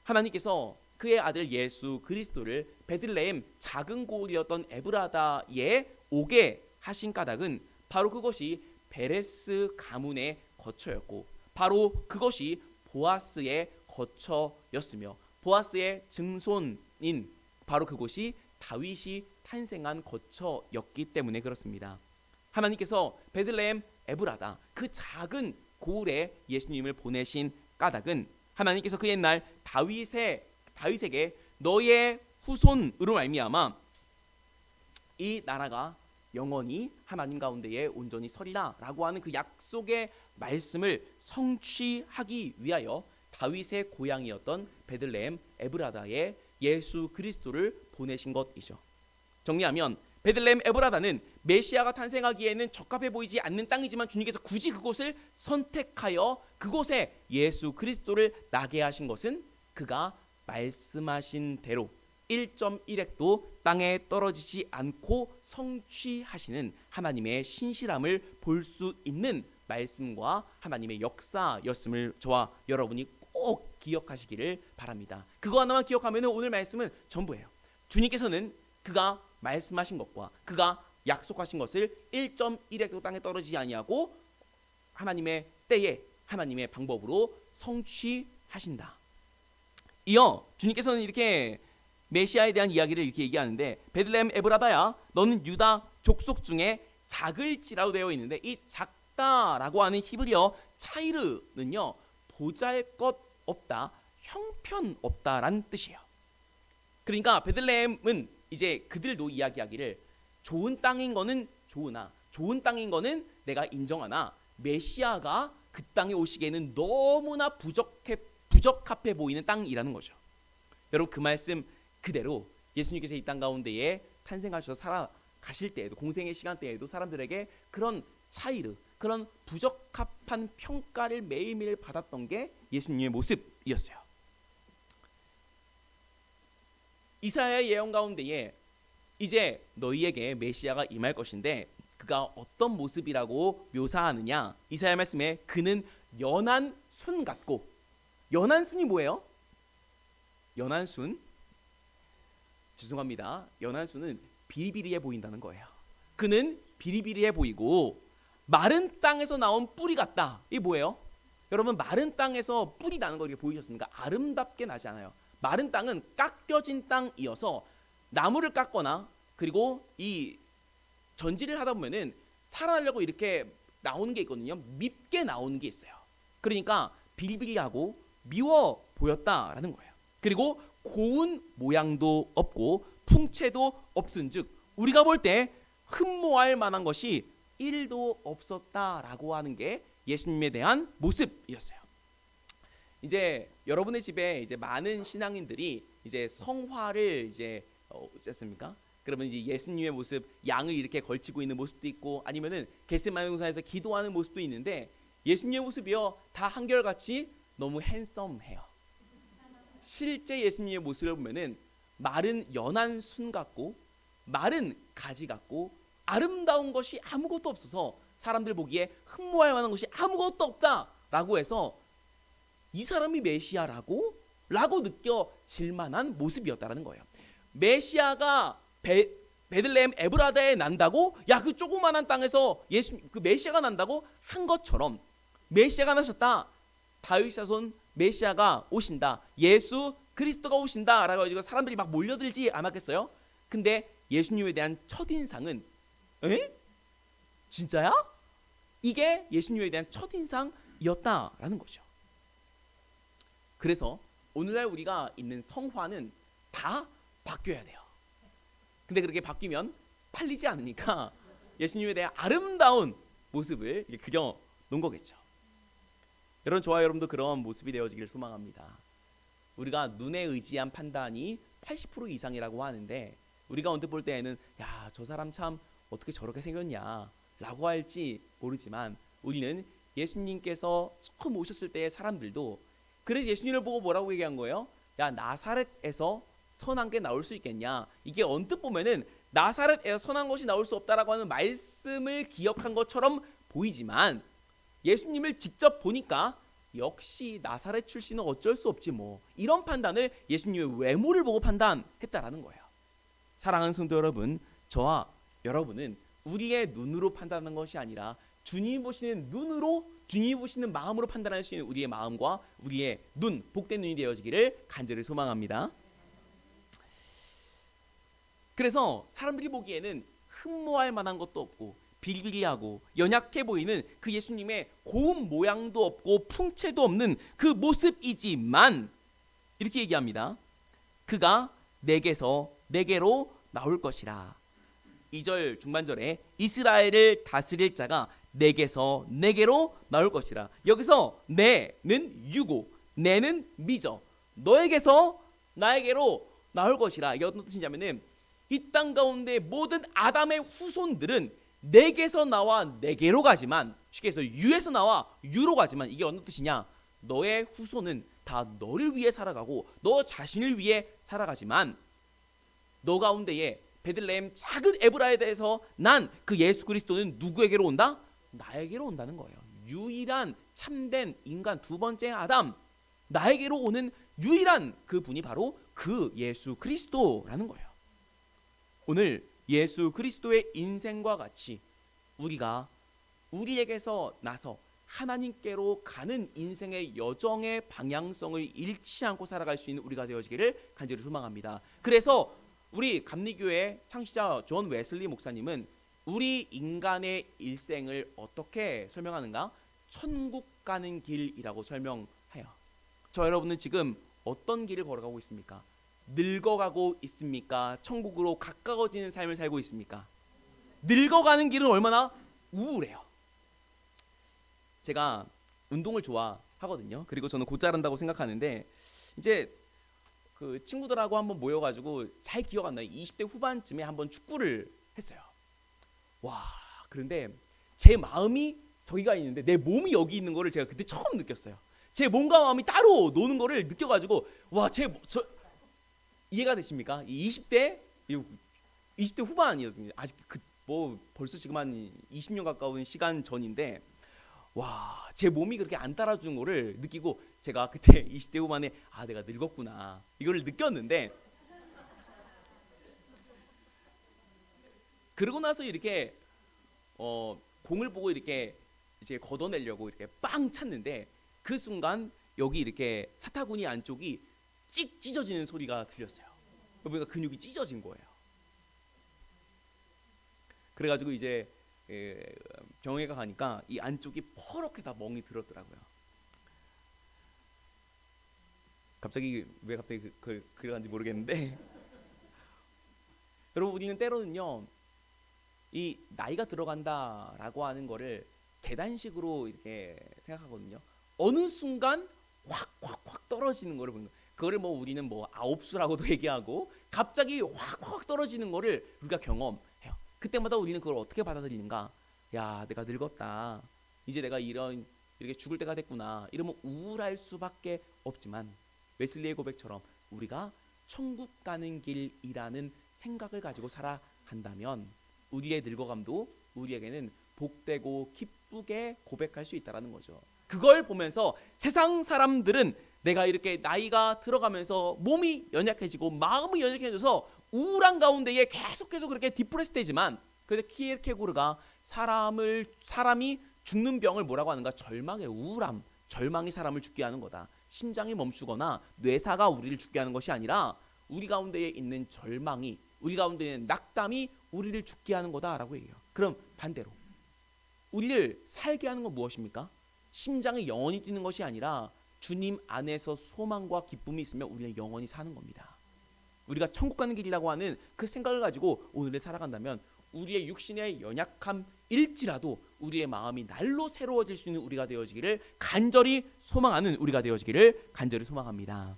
하나님께서 그의 아들 예수 그리스도를 베들레헴 작은 고을이었던 에브라다에 오게 하신 까닭은 바로 그것이 베레스 가문의 거처였고 바로 그것이 보아스의 거처였으며 보아스의 증손인 바로 그곳이 다윗이 탄생한 거처였기 때문에 그렇습니다. 하나님께서 베들레헴 에브라다 그 작은 고을에 예수님을 보내신 까닭은 하나님께서 그 옛날 다윗에게 너의 후손으로 말미암아 이 나라가 영원히 하나님 가운데에 온전히 서리라 라고 하는 그 약속의 말씀을 성취하기 위하여 다윗의 고향이었던 베들레헴 에브라다에 예수 그리스도를 보내신 것이죠. 정리하면 베들레헴 에브라다는 메시아가 탄생하기에는 적합해 보이지 않는 땅이지만 주님께서 굳이 그곳을 선택하여 그곳에 예수 그리스도를 나게 하신 것은 그가 말씀하신 대로 1.1획도 땅에 떨어지지 않고 성취하시는 하나님의 신실함을 볼 수 있는 말씀과 하나님의 역사였음을 저와 여러분이 꼭 기억하시기를 바랍니다. 그거 하나만 기억하면 오늘 말씀은 전부예요. 주님께서는 그가 말씀하신 것과 그가 약속하신 것을 1.1획도 땅에 떨어지지 아니하고 하나님의 때에 하나님의 방법으로 성취하신다. 이어 주님께서는 이렇게 메시아에 대한 이야기를 이렇게 얘기하는데 베들레헴 에브라다야 너는 유다 족속 중에 작을지라고 되어 있는데 이 작다라고 하는 히브리어 차이르는요 보잘것없다, 형편없다라는 뜻이에요. 그러니까 베들레헴은 이제 그들도 이야기하기를 좋은 땅인 거는 좋으나 좋은 땅인 거는 내가 인정하나 메시아가 그 땅에 오시기에는 너무나 부적합해 보이는 땅이라는 거죠. 여러분 그 말씀 그대로 예수님께서 이 땅 가운데에 탄생하셔서 살아가실 때에도 공생의 시간대에도 사람들에게 그런 차이르 그런 부적합한 평가를 매일매일 받았던 게 예수님의 모습이었어요. 이사야의 예언 가운데에 이제 너희에게 메시아가 임할 것인데 그가 어떤 모습이라고 묘사하느냐 이사야 말씀에 그는 연한 순 같고 연한 순이 뭐예요? 연한 순 죄송합니다. 연한 순은 비리비리해 보인다는 거예요. 그는 비리비리해 보이고 마른 땅에서 나온 뿌리 같다. 이게 뭐예요? 여러분 마른 땅에서 뿌리 나는 거 이렇게 보이셨습니까? 아름답게 나지 않아요. 마른 땅은 깎여진 땅이어서 나무를 깎거나 그리고 이 전지를 하다 보면은 살아나려고 이렇게 나오는 게 있거든요. 밉게 나오는 게 있어요. 그러니까 비리비리하고 미워 보였다라는 거예요. 그리고 고운 모양도 없고 풍채도 없은즉 우리가 볼 때 흠모할 만한 것이 1도 없었다라고 하는 게 예수님에 대한 모습이었어요. 이제 여러분의 집에 이제 많은 신앙인들이 이제 성화를 이제 어쨌습니까? 그러면 이제 예수님의 모습 양을 이렇게 걸치고 있는 모습도 있고 아니면은 겟세마네 동산에서 기도하는 모습도 있는데 예수님의 모습이요 다 한결같이 너무 핸섬해요. 실제 예수님의 모습을 보면은 마른 연한 순 같고 마른 가지 같고 아름다운 것이 아무것도 없어서 사람들 보기에 흠모할 만한 것이 아무것도 없다라고 해서 이 사람이 메시아라고 느껴질 만한 모습이었다라는 거예요. 메시아가 베들레헴 에브라다에 난다고 야 그 조그만한 땅에서 그 메시아가 난다고 한 것처럼 메시아가 나셨다. 다윗 자손 메시아가 오신다. 예수 그리스도가 오신다라고 해서 사람들이 막 몰려들지 않았겠어요? 근데 예수님에 대한 첫인상은 에? 진짜야? 이게 예수님에 대한 첫인상이었다라는 거죠. 그래서 오늘날 우리가 있는 성화는 다 바뀌어야 돼요. 근데 그렇게 바뀌면 팔리지 않으니까 예수님에 대한 아름다운 모습을 그려 놓은 거겠죠. 여러분, 저와 여러분도 그런 모습이 되어지길 소망합니다. 우리가 눈에 의지한 판단이 80% 이상이라고 하는데, 우리가 언뜻 볼 때에는 야, 저 사람 참 어떻게 저렇게 생겼냐 라고 할지 모르지만, 우리는 예수님께서 처음 오셨을 때의 사람들도 그래서 예수님을 보고 뭐라고 얘기한 거예요? 야, 나사렛에서 선한 게 나올 수 있겠냐. 이게 언뜻 보면은 나사렛에서 선한 것이 나올 수 없다라고 하는 말씀을 기억한 것처럼 보이지만, 예수님을 직접 보니까 역시 나사렛 출신은 어쩔 수 없지 뭐, 이런 판단을 예수님의 외모를 보고 판단했다라는 거예요. 사랑하는 성도 여러분, 저와 여러분은 우리의 눈으로 판단하는 것이 아니라 주님이 보시는 눈으로, 주님이 보시는 마음으로 판단할 수 있는 우리의 마음과 우리의 눈, 복된 눈이 되어지기를 간절히 소망합니다. 그래서 사람들이 보기에는 흠모할 만한 것도 없고 비리비리하고 연약해 보이는 그 예수님의 고운 모양도 없고 풍채도 없는 그 모습이지만, 이렇게 얘기합니다. 그가 내게서 내게로 나올 것이라. 2절 중반절에 이스라엘을 다스릴 자가 내게서 내게로 나올 것이라. 여기서 내는 유고, 내는 미저, 너에게서 나에게로 나올 것이라. 이게 어떤 뜻이냐면은, 이 땅 가운데 모든 아담의 후손들은 내게서 나와 내게로 가지만, 쉽게 해서 유에서 나와 유로 가지만, 이게 어떤 뜻이냐? 너의 후손은 다 너를 위해 살아가고 너 자신을 위해 살아가지만, 너 가운데에 베들레헴 작은 에브라임에서 난 그 예수 그리스도는 누구에게로 온다? 나에게로 온다는 거예요. 유일한 참된 인간, 두 번째 아담, 나에게로 오는 유일한 그 분이 바로 그 예수 그리스도라는 거예요. 오늘 예수 그리스도의 인생과 같이 우리가 우리에게서 나서 하나님께로 가는 인생의 여정의 방향성을 잃지 않고 살아갈 수 있는 우리가 되어지기를 간절히 소망합니다. 그래서 우리 감리교회 창시자 존 웨슬리 목사님은 우리 인간의 일생을 어떻게 설명하는가? 천국 가는 길이라고 설명해요. 저 여러분은 지금 어떤 길을 걸어가고 있습니까? 늙어가고 있습니까? 천국으로 가까워지는 삶을 살고 있습니까? 늙어가는 길은 얼마나 우울해요. 제가 운동을 좋아하거든요. 그리고 저는 곧 자란다고 생각하는데, 이제 그 친구들하고 한번 모여가지고, 잘 기억 안 나요. 20대 후반쯤에 한번 축구를 했어요. 와, 그런데 제 마음이 저기가 있는데 내 몸이 여기 있는 거를 제가 그때 처음 느꼈어요. 제 몸과 마음이 따로 노는 거를 느껴가지고, 와, 이해가 되십니까? 20대 후반이었습니다. 아직 뭐 벌써 지금 한 20년 가까운 시간 전인데, 와, 제 몸이 그렇게 안 따라주는 거를 느끼고, 제가 그때 20대 후반에 내가 늙었구나 이거를 느꼈는데, 그러고 나서 이렇게 공을 보고 이렇게 이제 걷어내려고 이렇게 빵 찼는데, 그 순간 여기 이렇게 사타구니 안쪽이 찍 찢어지는 소리가 들렸어요. 그러니까 근육이 찢어진 거예요. 그래가지고 이제 병원에 가니까 이 안쪽이 퍼렇게 다 멍이 들었더라고요. 갑자기 왜 그래간지 모르겠는데 여러분, 우리는 때로는요, 이 나이가 들어간다라고 하는 거를 계단식으로 이렇게 생각하거든요. 어느 순간 확 떨어지는 거를 보는 거예요. 그거를 뭐 우리는 뭐 아홉수라고도 얘기하고, 갑자기 확 떨어지는 거를 우리가 경험해요. 그때마다 우리는 그걸 어떻게 받아들이는가? 야, 내가 늙었다. 이제 내가 이렇게 죽을 때가 됐구나. 이러면 우울할 수밖에 없지만, 웨슬리의 고백처럼 우리가 천국 가는 길이라는 생각을 가지고 살아간다면, 우리의 늙어감도 우리에게는 복되고 기쁘게 고백할 수 있다는 거죠. 그걸 보면서 세상 사람들은 내가 이렇게 나이가 들어가면서 몸이 연약해지고 마음이 연약해져서 우울한 가운데에 계속해서 그렇게 디프레스 되지만, 그런데 키에르케고르가 사람이 죽는 병을 뭐라고 하는가? 절망의 우울함, 절망이 사람을 죽게 하는 거다. 심장이 멈추거나 뇌사가 우리를 죽게 하는 것이 아니라 우리 가운데에 있는 절망이, 우리 가운데 있는 낙담이 우리를 죽게 하는 거다라고 얘기해요. 그럼 반대로 우리를 살게 하는 건 무엇입니까? 심장이 영원히 뛰는 것이 아니라 주님 안에서 소망과 기쁨이 있으면 우리는 영원히 사는 겁니다. 우리가 천국 가는 길이라고 하는 그 생각을 가지고 오늘을 살아간다면 우리의 육신의 연약함일지라도 우리의 마음이 날로 새로워질 수 있는 우리가 되어지기를 간절히 소망하는 우리가 되어지기를 간절히 소망합니다.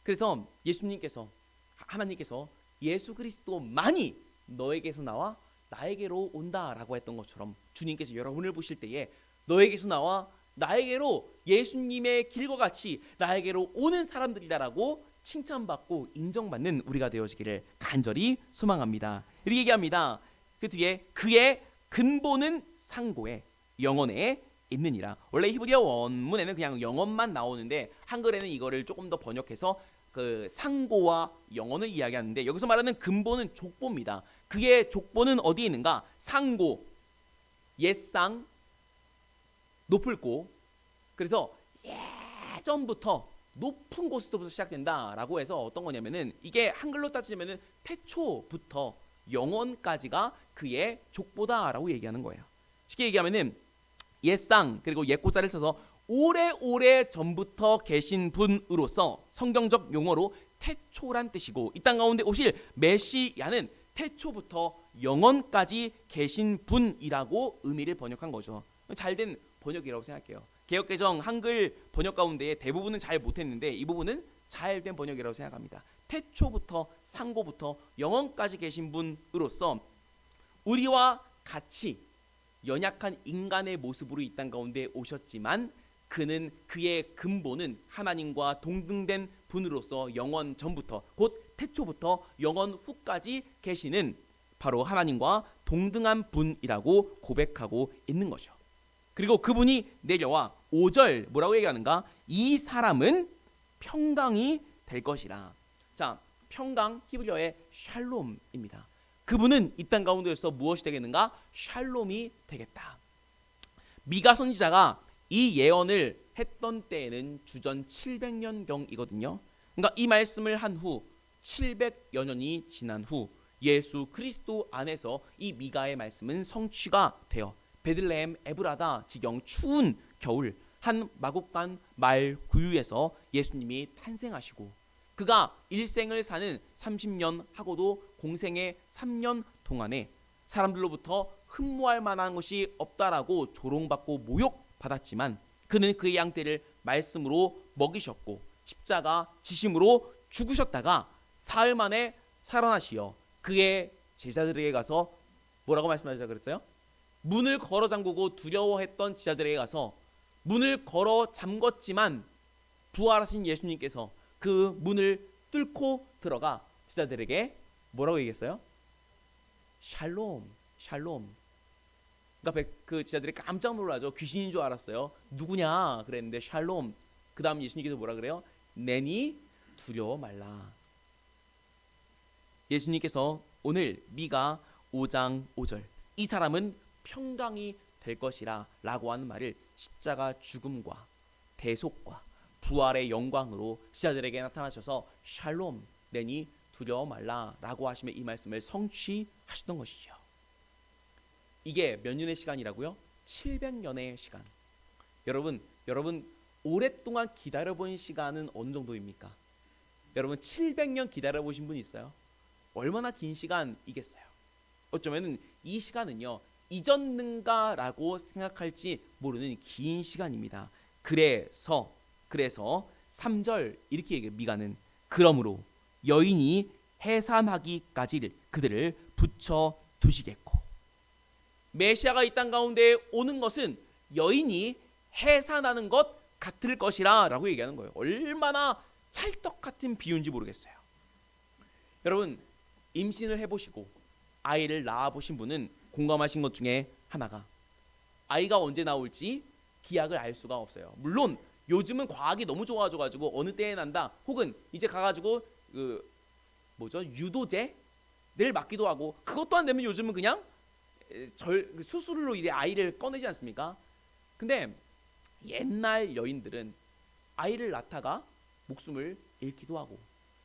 그래서 예수님께서, 하나님께서 예수 그리스도만이 너에게서 나와 나에게로 온다라고 했던 것처럼 주님께서 여러분을 보실 때에 너에게서 나와 나에게로 예수님의 길과 같이 나에게로 오는 사람들이다라고 칭찬받고 인정받는 우리가 되어지기를 간절히 소망합니다. 이렇게 얘기합니다. 그 뒤에 그의 근본은 상고에 영원에 있느니라. 원래 히브리어 원문에는 그냥 영원만 나오는데 한글에는 이거를 조금 더 번역해서 그 상고와 영원을 이야기하는데 여기서 말하는 근본은 족보입니다. 그의 족보는 어디에 있는가? 상고, 옛상, 높을고. 그래서 예전부터 높은 곳에서부터 시작된다라고 해서 어떤 거냐면은 이게 한글로 따지면은 태초부터 영원까지가 그의 족보다라고 얘기하는 거예요. 쉽게 얘기하면은 옛상 그리고 옛고자를 써서 오래오래 전부터 계신 분으로서 성경적 용어로 태초란 뜻이고 이 땅 가운데 오실 메시아는 태초부터 영원까지 계신 분이라고 의미를 번역한 거죠. 잘된 번역이라고 생각해요. 개역개정 한글 번역 가운데 대부분은 잘 못했는데 이 부분은 잘된 번역이라고 생각합니다. 태초부터 상고부터 영원까지 계신 분으로서 우리와 같이 연약한 인간의 모습으로 이 땅 가운데 오셨지만 그는 그의 근본은 하나님과 동등된 분으로서 영원 전부터 곧 태초부터 영원 후까지 계시는 바로 하나님과 동등한 분이라고 고백하고 있는 것이죠. 그리고 그분이 내려와 5절 뭐라고 얘기하는가? 이 사람은 평강이 될 것이라. 자, 평강 히브리어의 샬롬입니다. 그분은 이 땅 가운데에서 무엇이 되겠는가? 샬롬이 되겠다. 미가 선지자가 이 예언을 했던 때에는 주전 700년경이거든요. 그러니까 이 말씀을 한 후 700여 년이 지난 후 예수 그리스도 안에서 이 미가의 말씀은 성취가 되어 베들레헴 에브라다 지경 추운 겨울 한 마곡간 말 구유에서 예수님이 탄생하시고 그가 일생을 사는 30년 하고도 공생의 3년 동안에 사람들로부터 흠모할 만한 것이 없다라고 조롱받고 모욕받았지만 그는 그의 양떼를 말씀으로 먹이셨고 십자가 지심으로 죽으셨다가 사흘 만에 살아나시어 그의 제자들에게 가서 뭐라고 말씀하셨다 그랬어요? 문을 걸어 잠그고 두려워했던 제자들에게 가서 문을 걸어 잠궜지만 부활하신 예수님께서 그 문을 뚫고 들어가 제자들에게 뭐라고 얘기했어요? 샬롬, 샬롬. 그러니까 그 제자들이 깜짝 놀라죠. 귀신인 줄 알았어요. 누구냐 그랬는데 샬롬. 그 다음 예수님께서 뭐라 그래요? 내니 두려워 말라. 예수님께서 오늘 미가 5장 5절 이 사람은 평강이 될 것이라 라고 하는 말을 십자가 죽음과 대속과 부활의 영광으로 제자들에게 나타나셔서 샬롬 내니 두려워 말라 라고 하시며 이 말씀을 성취하셨던 것이죠. 이게 몇 년의 시간이라고요? 700년의 시간. 여러분 오랫동안 기다려본 시간은 어느 정도입니까? 여러분 700년 기다려보신 분 있어요? 얼마나 긴 시간이겠어요? 어쩌면 이 시간은요 잊었는가라고 생각할지 모르는 긴 시간입니다. 그래서 3절 이렇게 얘기해요. 미가는 그러므로 여인이 해산하기까지 그들을 붙여 두시겠고 메시아가 이 땅 가운데 오는 것은 여인이 해산하는 것 같을 것이라 라고 얘기하는 거예요. 얼마나 찰떡 같은 비유인지 모르겠어요. 여러분 임신을 해보시고 아이를 낳아보신 분은 공감하신 것 중에 하나가 아이가 언제 나올지 기약을 알 수가 없어요. 물론 요즘은 과학이 너무 좋아져가지고 어느 때에 난다 혹은 이제 가가지고 유도제를 맞기도 하고 그것도 안 되면 요즘은 그냥 수술로 이래 아이를 꺼내지 않습니까? 근데 옛날 여인들은 아이를 낳다가 목숨을 잃기도 하고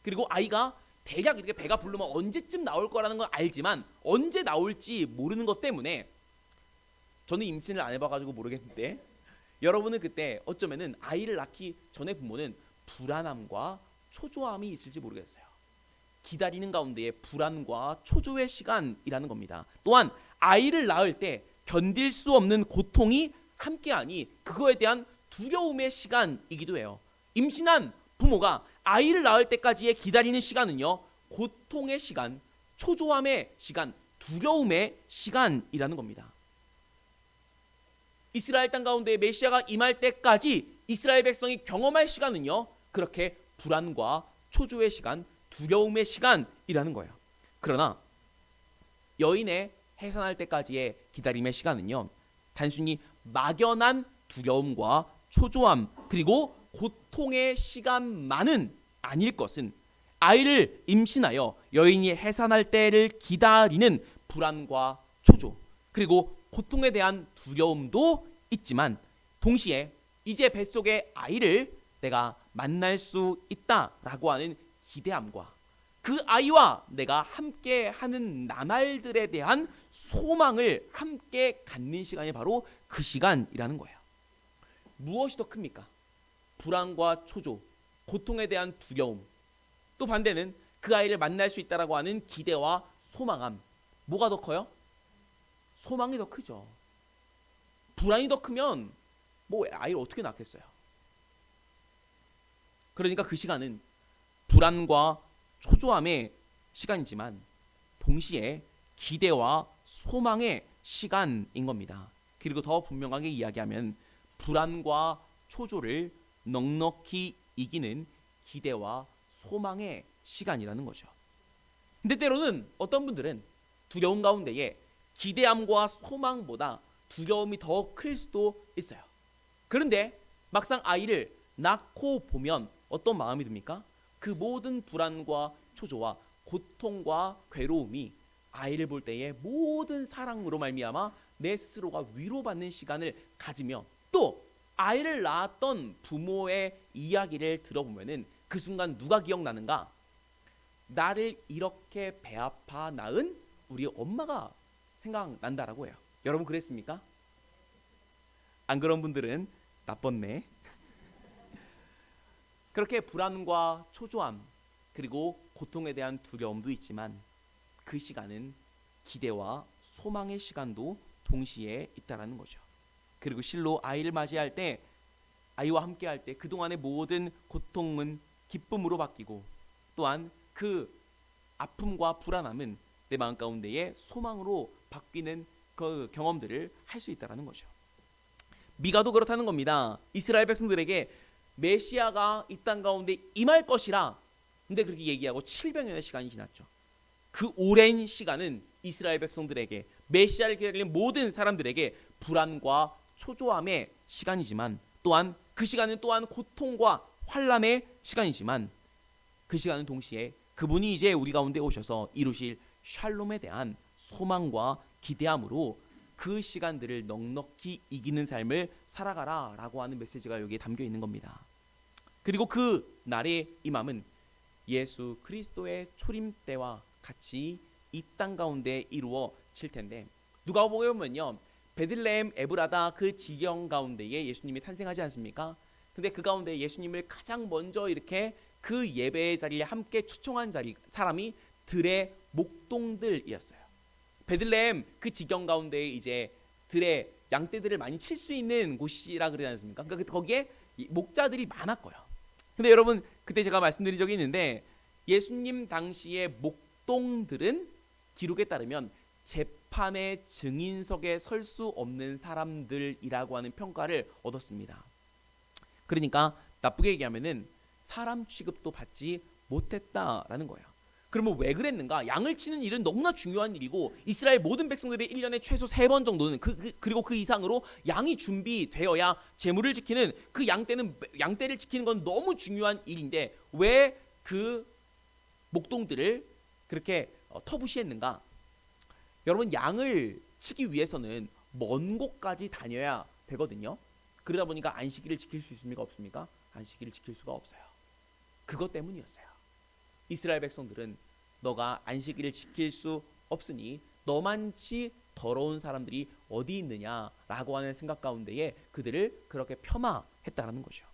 그리고 아이가 대략 이렇게 배가 부르면 언제쯤 나올 거라는 걸 알지만 언제 나올지 모르는 것 때문에 저는 임신을 안 해봐가지고 모르겠는데 여러분은 그때 어쩌면은 아이를 낳기 전에 부모는 불안함과 초조함이 있을지 모르겠어요. 기다리는 가운데에 불안과 초조의 시간이라는 겁니다. 또한 아이를 낳을 때 견딜 수 없는 고통이 함께하니 그거에 대한 두려움의 시간이기도 해요. 임신한 부모가 아이를 낳을 때까지의 기다리는 시간은요, 고통의 시간, 초조함의 시간, 두려움의 시간이라는 겁니다. 이스라엘 땅 가운데 메시아가 임할 때까지 이스라엘 백성이 경험할 시간은요, 그렇게 불안과 초조의 시간, 두려움의 시간이라는 거예요. 그러나 여인의 해산할 때까지의 기다림의 시간은요, 단순히 막연한 두려움과 초조함 그리고 고통의 시간만은 아닐 것은 아이를 임신하여 여인이 해산할 때를 기다리는 불안과 초조 그리고 고통에 대한 두려움도 있지만 동시에 이제 뱃속의 아이를 내가 만날 수 있다라고 하는 기대함과 그 아이와 내가 함께 하는 나날들에 대한 소망을 함께 갖는 시간이 바로 그 시간이라는 거예요. 무엇이 더 큽니까? 불안과 초조, 고통에 대한 두려움, 또 반대는 그 아이를 만날 수 있다라고 하는 기대와 소망함. 뭐가 더 커요? 소망이 더 크죠. 불안이 더 크면 뭐 아이를 어떻게 낳겠어요? 그러니까 그 시간은 불안과 초조함의 시간이지만 동시에 기대와 소망의 시간인 겁니다. 그리고 더 분명하게 이야기하면 불안과 초조를 넉넉히 이기는 기대와 소망의 시간이라는 거죠. 근데 때로는 어떤 분들은 두려움 가운데에 기대함과 소망보다 두려움이 더 클 수도 있어요. 그런데 막상 아이를 낳고 보면 어떤 마음이 듭니까? 그 모든 불안과 초조와 고통과 괴로움이 아이를 볼 때의 모든 사랑으로 말미암아 내 스스로가 위로받는 시간을 가지며 또 아이를 낳았던 부모의 이야기를 들어보면은 그 순간 누가 기억나는가? 나를 이렇게 배 아파 낳은 우리 엄마가 생각난다라고 해요. 여러분 그랬습니까? 안 그런 분들은 나빴네. 그렇게 불안과 초조함 그리고 고통에 대한 두려움도 있지만 그 시간은 기대와 소망의 시간도 동시에 있다라는 거죠. 그리고 실로 아이를 맞이할 때 아이와 함께 할 때 그동안의 모든 고통은 기쁨으로 바뀌고 또한 그 아픔과 불안함은 내 마음 가운데에 소망으로 바뀌는 그 경험들을 할 수 있다라는 거죠. 미가도 그렇다는 겁니다. 이스라엘 백성들에게 메시아가 이 땅 가운데 임할 것이라 근데 그렇게 얘기하고 700년의 시간이 지났죠. 그 오랜 시간은 이스라엘 백성들에게 메시아를 기다리는 모든 사람들에게 불안과 초조함의 시간이지만 또한 그 시간은 또한 고통과 환난의 시간이지만 그 시간은 동시에 그분이 이제 우리 가운데 오셔서 이루실 샬롬에 대한 소망과 기대함으로 그 시간들을 넉넉히 이기는 삶을 살아가라 라고 하는 메시지가 여기에 담겨 있는 겁니다. 그리고 그 날의 임함은 예수 그리스도의 초림 때와 같이 이 땅 가운데 이루어질 텐데 누가복음에 보면요 베들레헴 에브라다 그 지경 가운데에 예수님이 탄생하지 않습니까? 근데 그 가운데 예수님을 가장 먼저 이렇게 그 예배의 자리에 함께 초청한 사람이 들의 목동들이었어요. 베들레헴 그 지경 가운데 이제 들의 양떼들을 많이 칠 수 있는 곳이라 그러지 않습니까? 그러니까 거기에 목자들이 많았고요. 근데 여러분 그때 제가 말씀드린 적이 있는데 예수님 당시의 목동들은 기록에 따르면 재판의 증인석에 설 수 없는 사람들이라고 하는 평가를 얻었습니다. 그러니까 나쁘게 얘기하면은 사람 취급도 받지 못했다라는 거예요. 그러면 왜 그랬는가? 양을 치는 일은 너무나 중요한 일이고 이스라엘 모든 백성들이 1년에 최소 3번 정도는 그리고 그 이상으로 양이 준비되어야 제물을 지키는 그 양떼를 지키는 건 너무 중요한 일인데 왜 그 목동들을 그렇게 터부시했는가? 여러분 양을 치기 위해서는 먼 곳까지 다녀야 되거든요. 그러다 보니까 안식일을 지킬 수 있습니까? 없습니까? 안식일을 지킬 수가 없어요. 그것 때문이었어요. 이스라엘 백성들은 너가 안식일을 지킬 수 없으니 너만 치 더러운 사람들이 어디 있느냐라고 하는 생각 가운데에 그들을 그렇게 폄하했다라는 거죠.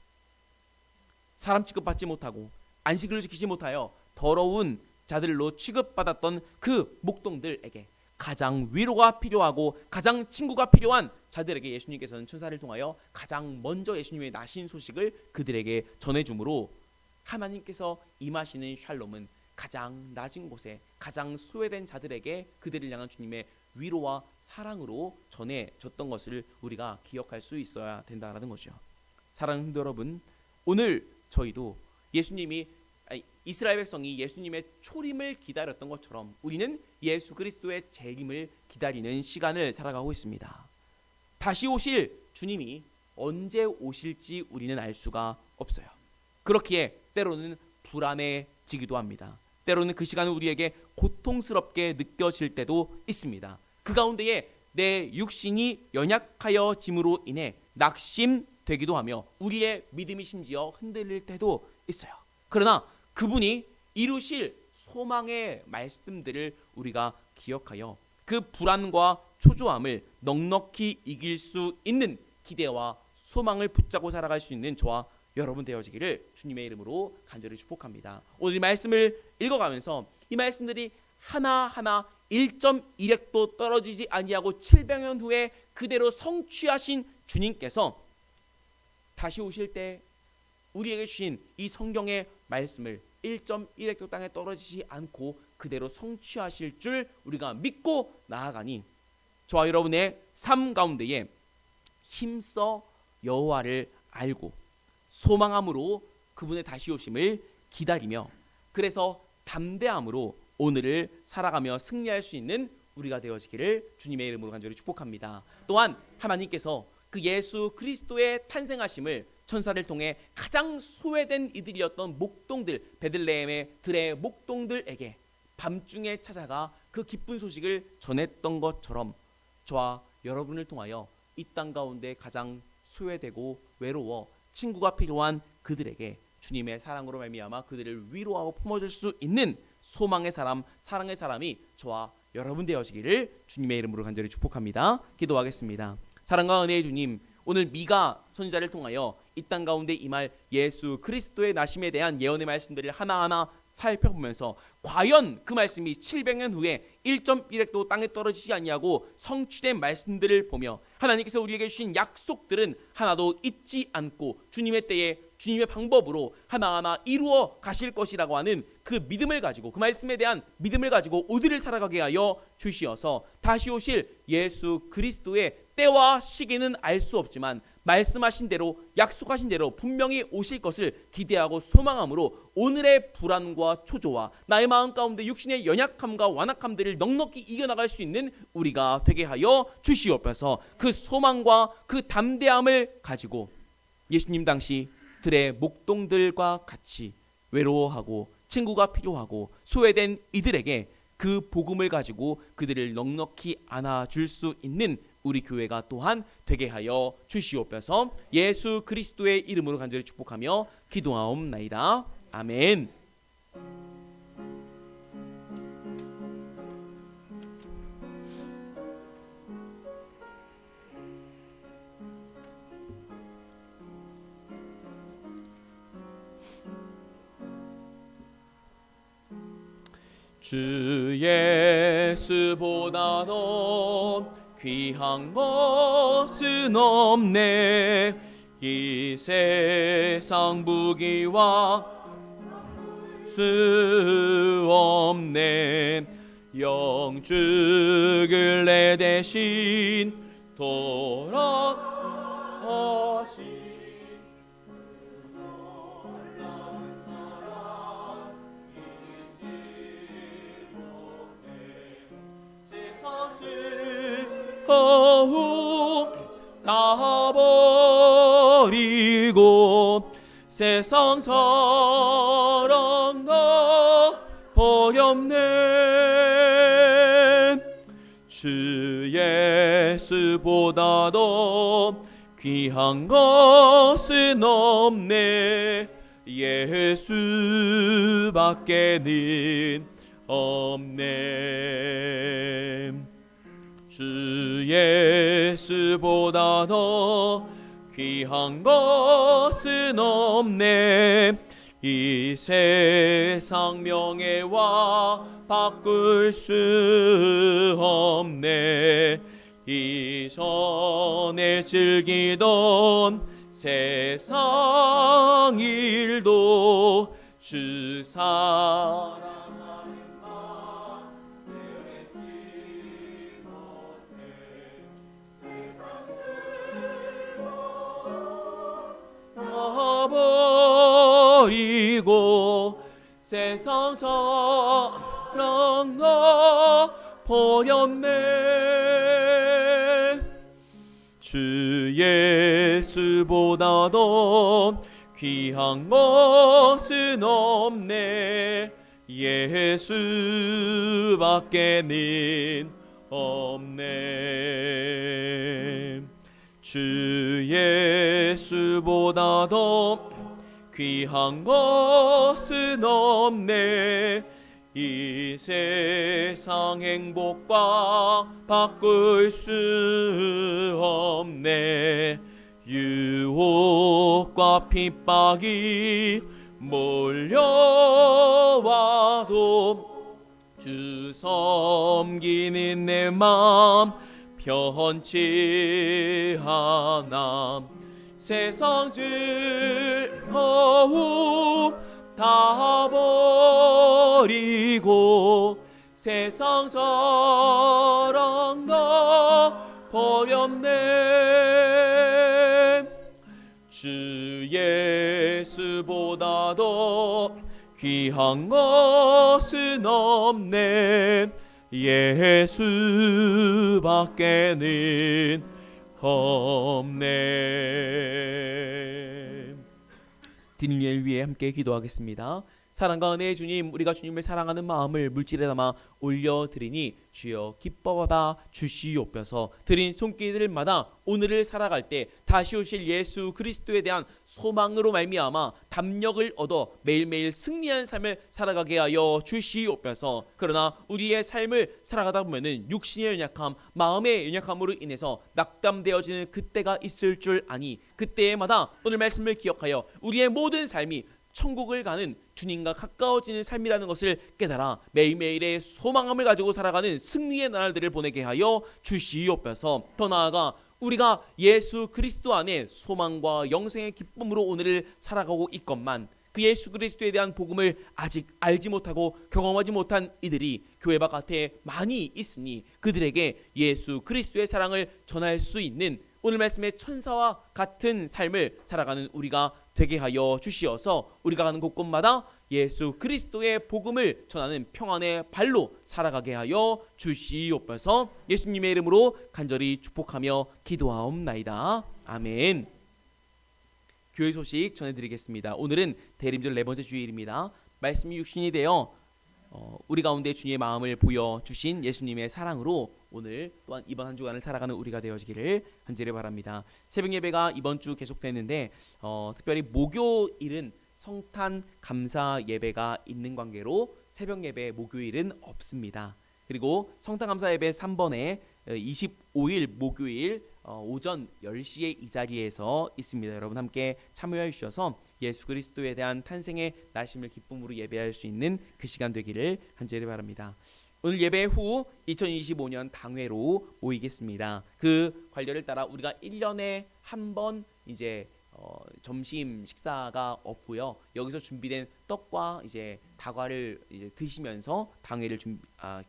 사람 취급받지 못하고 안식일을 지키지 못하여 더러운 자들로 취급받았던 그 목동들에게 가장 위로가 필요하고 가장 친구가 필요한 자들에게 예수님께서는 천사를 통하여 가장 먼저 예수님의 나신 소식을 그들에게 전해주므로 하나님께서 임하시는 샬롬은 가장 낮은 곳에 가장 소외된 자들에게 그들을 향한 주님의 위로와 사랑으로 전해졌던 것을 우리가 기억할 수 있어야 된다는 거죠. 사랑하는 성도 여러분, 오늘 저희도 이스라엘 백성이 예수님의 초림을 기다렸던 것처럼 우리는 예수 그리스도의 재림을 기다리는 시간을 살아가고 있습니다. 다시 오실 주님이 언제 오실지 우리는 알 수가 없어요. 그렇기에 때로는 불안해지기도 합니다. 때로는 그 시간은 우리에게 고통스럽게 느껴질 때도 있습니다. 그 가운데에 내 육신이 연약하여짐으로 인해 낙심되기도 하며 우리의 믿음이 심지어 흔들릴 때도 있어요. 그러나 그분이 이루실 소망의 말씀들을 우리가 기억하여 그 불안과 초조함을 넉넉히 이길 수 있는 기대와 소망을 붙잡고 살아갈 수 있는 저와 여러분 되어지기를 주님의 이름으로 간절히 축복합니다. 오늘 이 말씀을 읽어가면서 이 말씀들이 하나하나 1.1핵도 떨어지지 아니하고 700년 후에 그대로 성취하신 주님께서 다시 오실 때 우리에게 주신 이 성경의 말씀을 1.1핵도 땅에 떨어지지 않고 그대로 성취하실 줄 우리가 믿고 나아가니 저와 여러분의 삶 가운데에 힘써 여호와를 알고 소망함으로 그분의 다시 오심을 기다리며 그래서 담대함으로 오늘을 살아가며 승리할 수 있는 우리가 되어지기를 주님의 이름으로 간절히 축복합니다. 또한 하나님께서 그 예수 그리스도의 탄생하심을 천사를 통해 가장 소외된 이들이었던 목동들, 베들레헴의 들의 목동들에게 밤중에 찾아가 그 기쁜 소식을 전했던 것처럼 저와 여러분을 통하여 이 땅 가운데 가장 소외되고 외로워 친구가 필요한 그들에게 주님의 사랑으로 말미암아 그들을 위로하고 품어줄 수 있는 소망의 사람, 사랑의 사람이 저와 여러분 되어지기를 주님의 이름으로 간절히 축복합니다. 기도하겠습니다. 사랑과 은혜의 주님, 오늘 미가 선지자를 통하여 이 땅 가운데 임할 예수 그리스도의 나심에 대한 예언의 말씀들을 하나하나 살펴보면서 과연 그 말씀이 700년 후에 1.1핵도 땅에 떨어지지 아니하고 성취된 말씀들을 보며 하나님께서 우리에게 주신 약속들은 하나도 잊지 않고 주님의 때에 주님의 방법으로 하나하나 이루어 가실 것이라고 하는 그 믿음을 가지고 그 말씀에 대한 믿음을 가지고 오늘을 살아가게 하여 주시어서 다시 오실 예수 그리스도의 때와 시기는 알 수 없지만 말씀하신 대로 약속하신 대로 분명히 오실 것을 기대하고 소망함으로 오늘의 불안과 초조와 나의 마음 가운데 육신의 연약함과 완악함들을 넉넉히 이겨나갈 수 있는 우리가 되게 하여 주시옵소서. 그 소망과 그 담대함을 가지고 예수님 당시 들의 목동들과 같이 외로워하고 친구가 필요하고 소외된 이들에게 그 복음을 가지고 그들을 넉넉히 안아줄 수 있는 우리 교회가 또한 되게 하여 주시옵소서. 예수 그리스도의 이름으로 간절히 축복하며 기도하옵나이다. 아멘. 주 예수보다도 귀한 것은 없네. 이 세상 부귀와 수 없네. 영주를 내 대신 돌아가신 다 버리고 세상 사랑 다 버렸네. 주 예수보다도 귀한 것은 없네. 예수밖에는 없네. 주 예수보다 더 귀한 것은 없네. 이 세상 명예와 바꿀 수 없네. 이전에 즐기던 세상 일도 주 사랑하는 마 내지 못해. 세상 버리고 세상 저런 거 버렸네. 주 예수보다도 귀한 것은 없네. 예수밖에는 없네. 주 예수보다도 귀한 것은 없네. 이 세상 행복과 바꿀 수 없네. 유혹과 핍박이 몰려와도 주 섬기는 내 맘 편치 않아. 세상 즐거움 다 버리고 세상 저런 거 버렸네. 주 예수보다도 귀한 것은 없네. 예수밖에는 없네. 딘리엘 위해 함께 기도하겠습니다. 사랑과 은혜의 주님, 우리가 주님을 사랑하는 마음을 물질에 담아 올려드리니 주여 기뻐받아 주시옵소서. 드린 손길들마다 오늘을 살아갈 때 다시 오실 예수 그리스도에 대한 소망으로 말미암아 담력을 얻어 매일매일 승리한 삶을 살아가게 하여 주시옵소서. 그러나 우리의 삶을 살아가다 보면은 육신의 연약함, 마음의 연약함으로 인해서 낙담되어지는 그때가 있을 줄 아니, 그때마다 오늘 말씀을 기억하여 우리의 모든 삶이 천국을 가는 주님과 가까워지는 삶이라는 것을 깨달아 매일매일의 소망함을 가지고 살아가는 승리의 날들을 보내게 하여 주시옵소서. 더 나아가 우리가 예수 그리스도 안에 소망과 영생의 기쁨으로 오늘을 살아가고 있건만 그 예수 그리스도에 대한 복음을 아직 알지 못하고 경험하지 못한 이들이 교회 바깥에 많이 있으니 그들에게 예수 그리스도의 사랑을 전할 수 있는 오늘 말씀의 천사와 같은 삶을 살아가는 우리가 되게 하여 주시어서 우리가 가는 곳곳마다 예수 그리스도의 복음을 전하는 평안의 발로 살아가게 하여 주시옵소서. 예수님의 이름으로 간절히 축복하며 기도하옵나이다. 아멘. 교회 소식 전해드리겠습니다. 오늘은 대림절 4번째 주일입니다. 말씀이 육신이 되어 우리 가운데 주님의 마음을 보여주신 예수님의 사랑으로 오늘 또한 이번 한 주간을 살아가는 우리가 되어지기를 간절히 바랍니다. 새벽 예배가 이번 주 계속되는데 특별히 목요일은 성탄 감사 예배가 있는 관계로 새벽 예배 목요일은 없습니다. 그리고 성탄 감사 예배 3번에 25일 목요일 오전 10시에 이 자리에서 있습니다. 여러분 함께 참여해 주셔서 예수 그리스도에 대한 탄생의 나심을 기쁨으로 예배할 수 있는 그 시간 되기를 간절히 바랍니다. 오늘 예배 후 2025년 당회로 모이겠습니다. 그 관례를 따라 우리가 1년에 한 번 이제 점심 식사가 없고요. 여기서 준비된 떡과 이제 다과를 이제 드시면서 당회를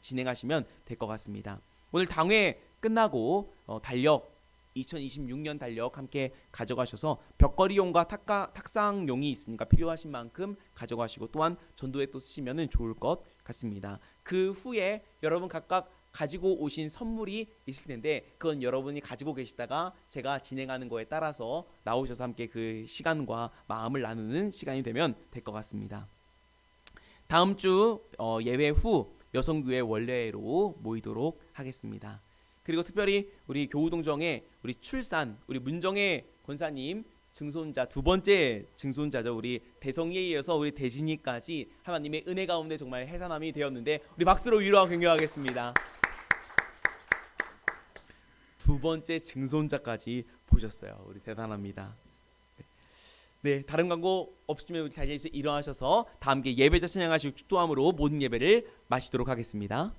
진행하시면 될 것 같습니다. 오늘 당회 끝나고 달력 2026년 달력 함께 가져가셔서 벽걸이용과 탁상용이 있으니까 필요하신 만큼 가져가시고 또한 전도에 또 쓰시면 좋을 것 같습니다. 그 후에 여러분 각각 가지고 오신 선물이 있을 텐데 그건 여러분이 가지고 계시다가 제가 진행하는 거에 따라서 나오셔서 함께 그 시간과 마음을 나누는 시간이 되면 될 것 같습니다. 다음 주 예배 후 여성교회 원래로 모이도록 하겠습니다. 그리고 특별히 우리 교우동정에 우리 출산 우리 문정혜 권사님 증손자 두 번째 증손자죠. 우리 대성이에 이어서 우리 대진이까지 하나님의 은혜 가운데 정말 해산함이 되었는데 우리 박수로 위로하고 격려하겠습니다. 두 번째 증손자까지 보셨어요. 우리 대단합니다. 네, 다른 광고 없으면 우리 자리에서 일어나셔서 다 함께 예배자 찬양하시고 축도함으로 모든 예배를 마치도록 하겠습니다.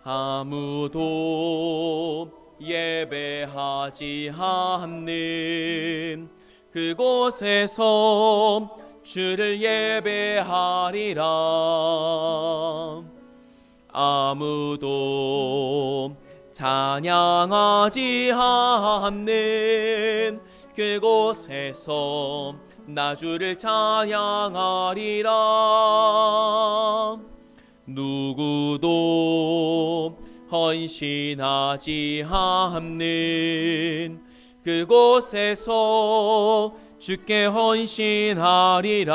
아무도 예배하지 않는 그곳에서 주를 예배하리라. 아무도 찬양하지 않는 그곳에서 나 주를 찬양하리라. 누구도 헌신하지 않는 그곳에서 주께 헌신하리라.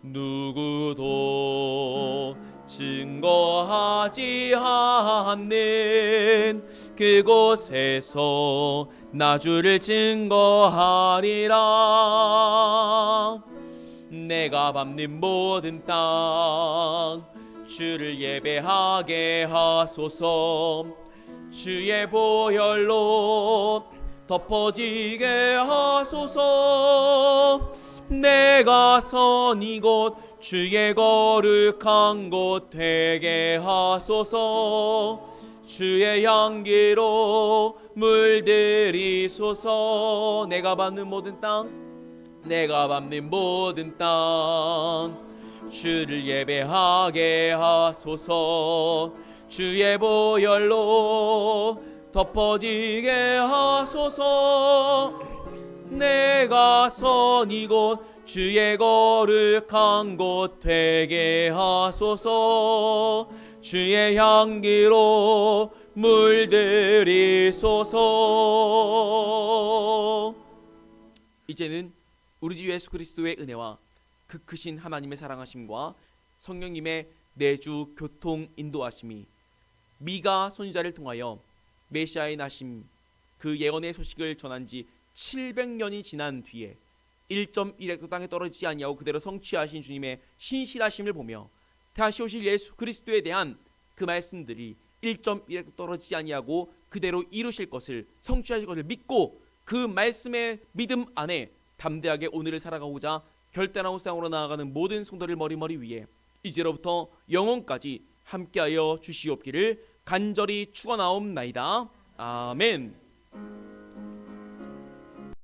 누구도 증거하지 않는 그곳에서 나 주를 증거하리라. 내가 밟는 모든 땅 주를 예배하게 하소서. 주의 보혈로 덮어지게 하소서. 내가 선 이곳 주의 거룩한 곳 되게 하소서. 주의 향기로 물들이소서. 내가 밟는 모든 땅 내가 밟는 모든 땅 주를 예배하게 하소서. 주의 보혈로 덮어지게 하소서. 내가 선 이곳 주의 거룩한 곳 되게 하소서. 주의 향기로 물들이소서. 이제는 우리 주 예수 그리스도의 은혜와 그 크신 하나님의 사랑하심과 성령님의 내주 교통 인도하심이 미가 선지자를 통하여 메시아의 나심 그 예언의 소식을 전한 지 700년이 지난 뒤에 1.1획도 땅에 떨어지지 아니하고 그대로 성취하신 주님의 신실하심을 보며 다시 오실 예수 그리스도에 대한 그 말씀들이 1.1획도 떨어지지 아니하고 그대로 이루실 것을 성취하실 것을 믿고 그 말씀의 믿음 안에 담대하게 오늘을 살아가고자 결단하고 세상으로 나아가는 모든 성도들 머리머리 위에 이제로부터 영원까지 함께하여 주시옵기를 간절히 축원하옵나이다. 아멘.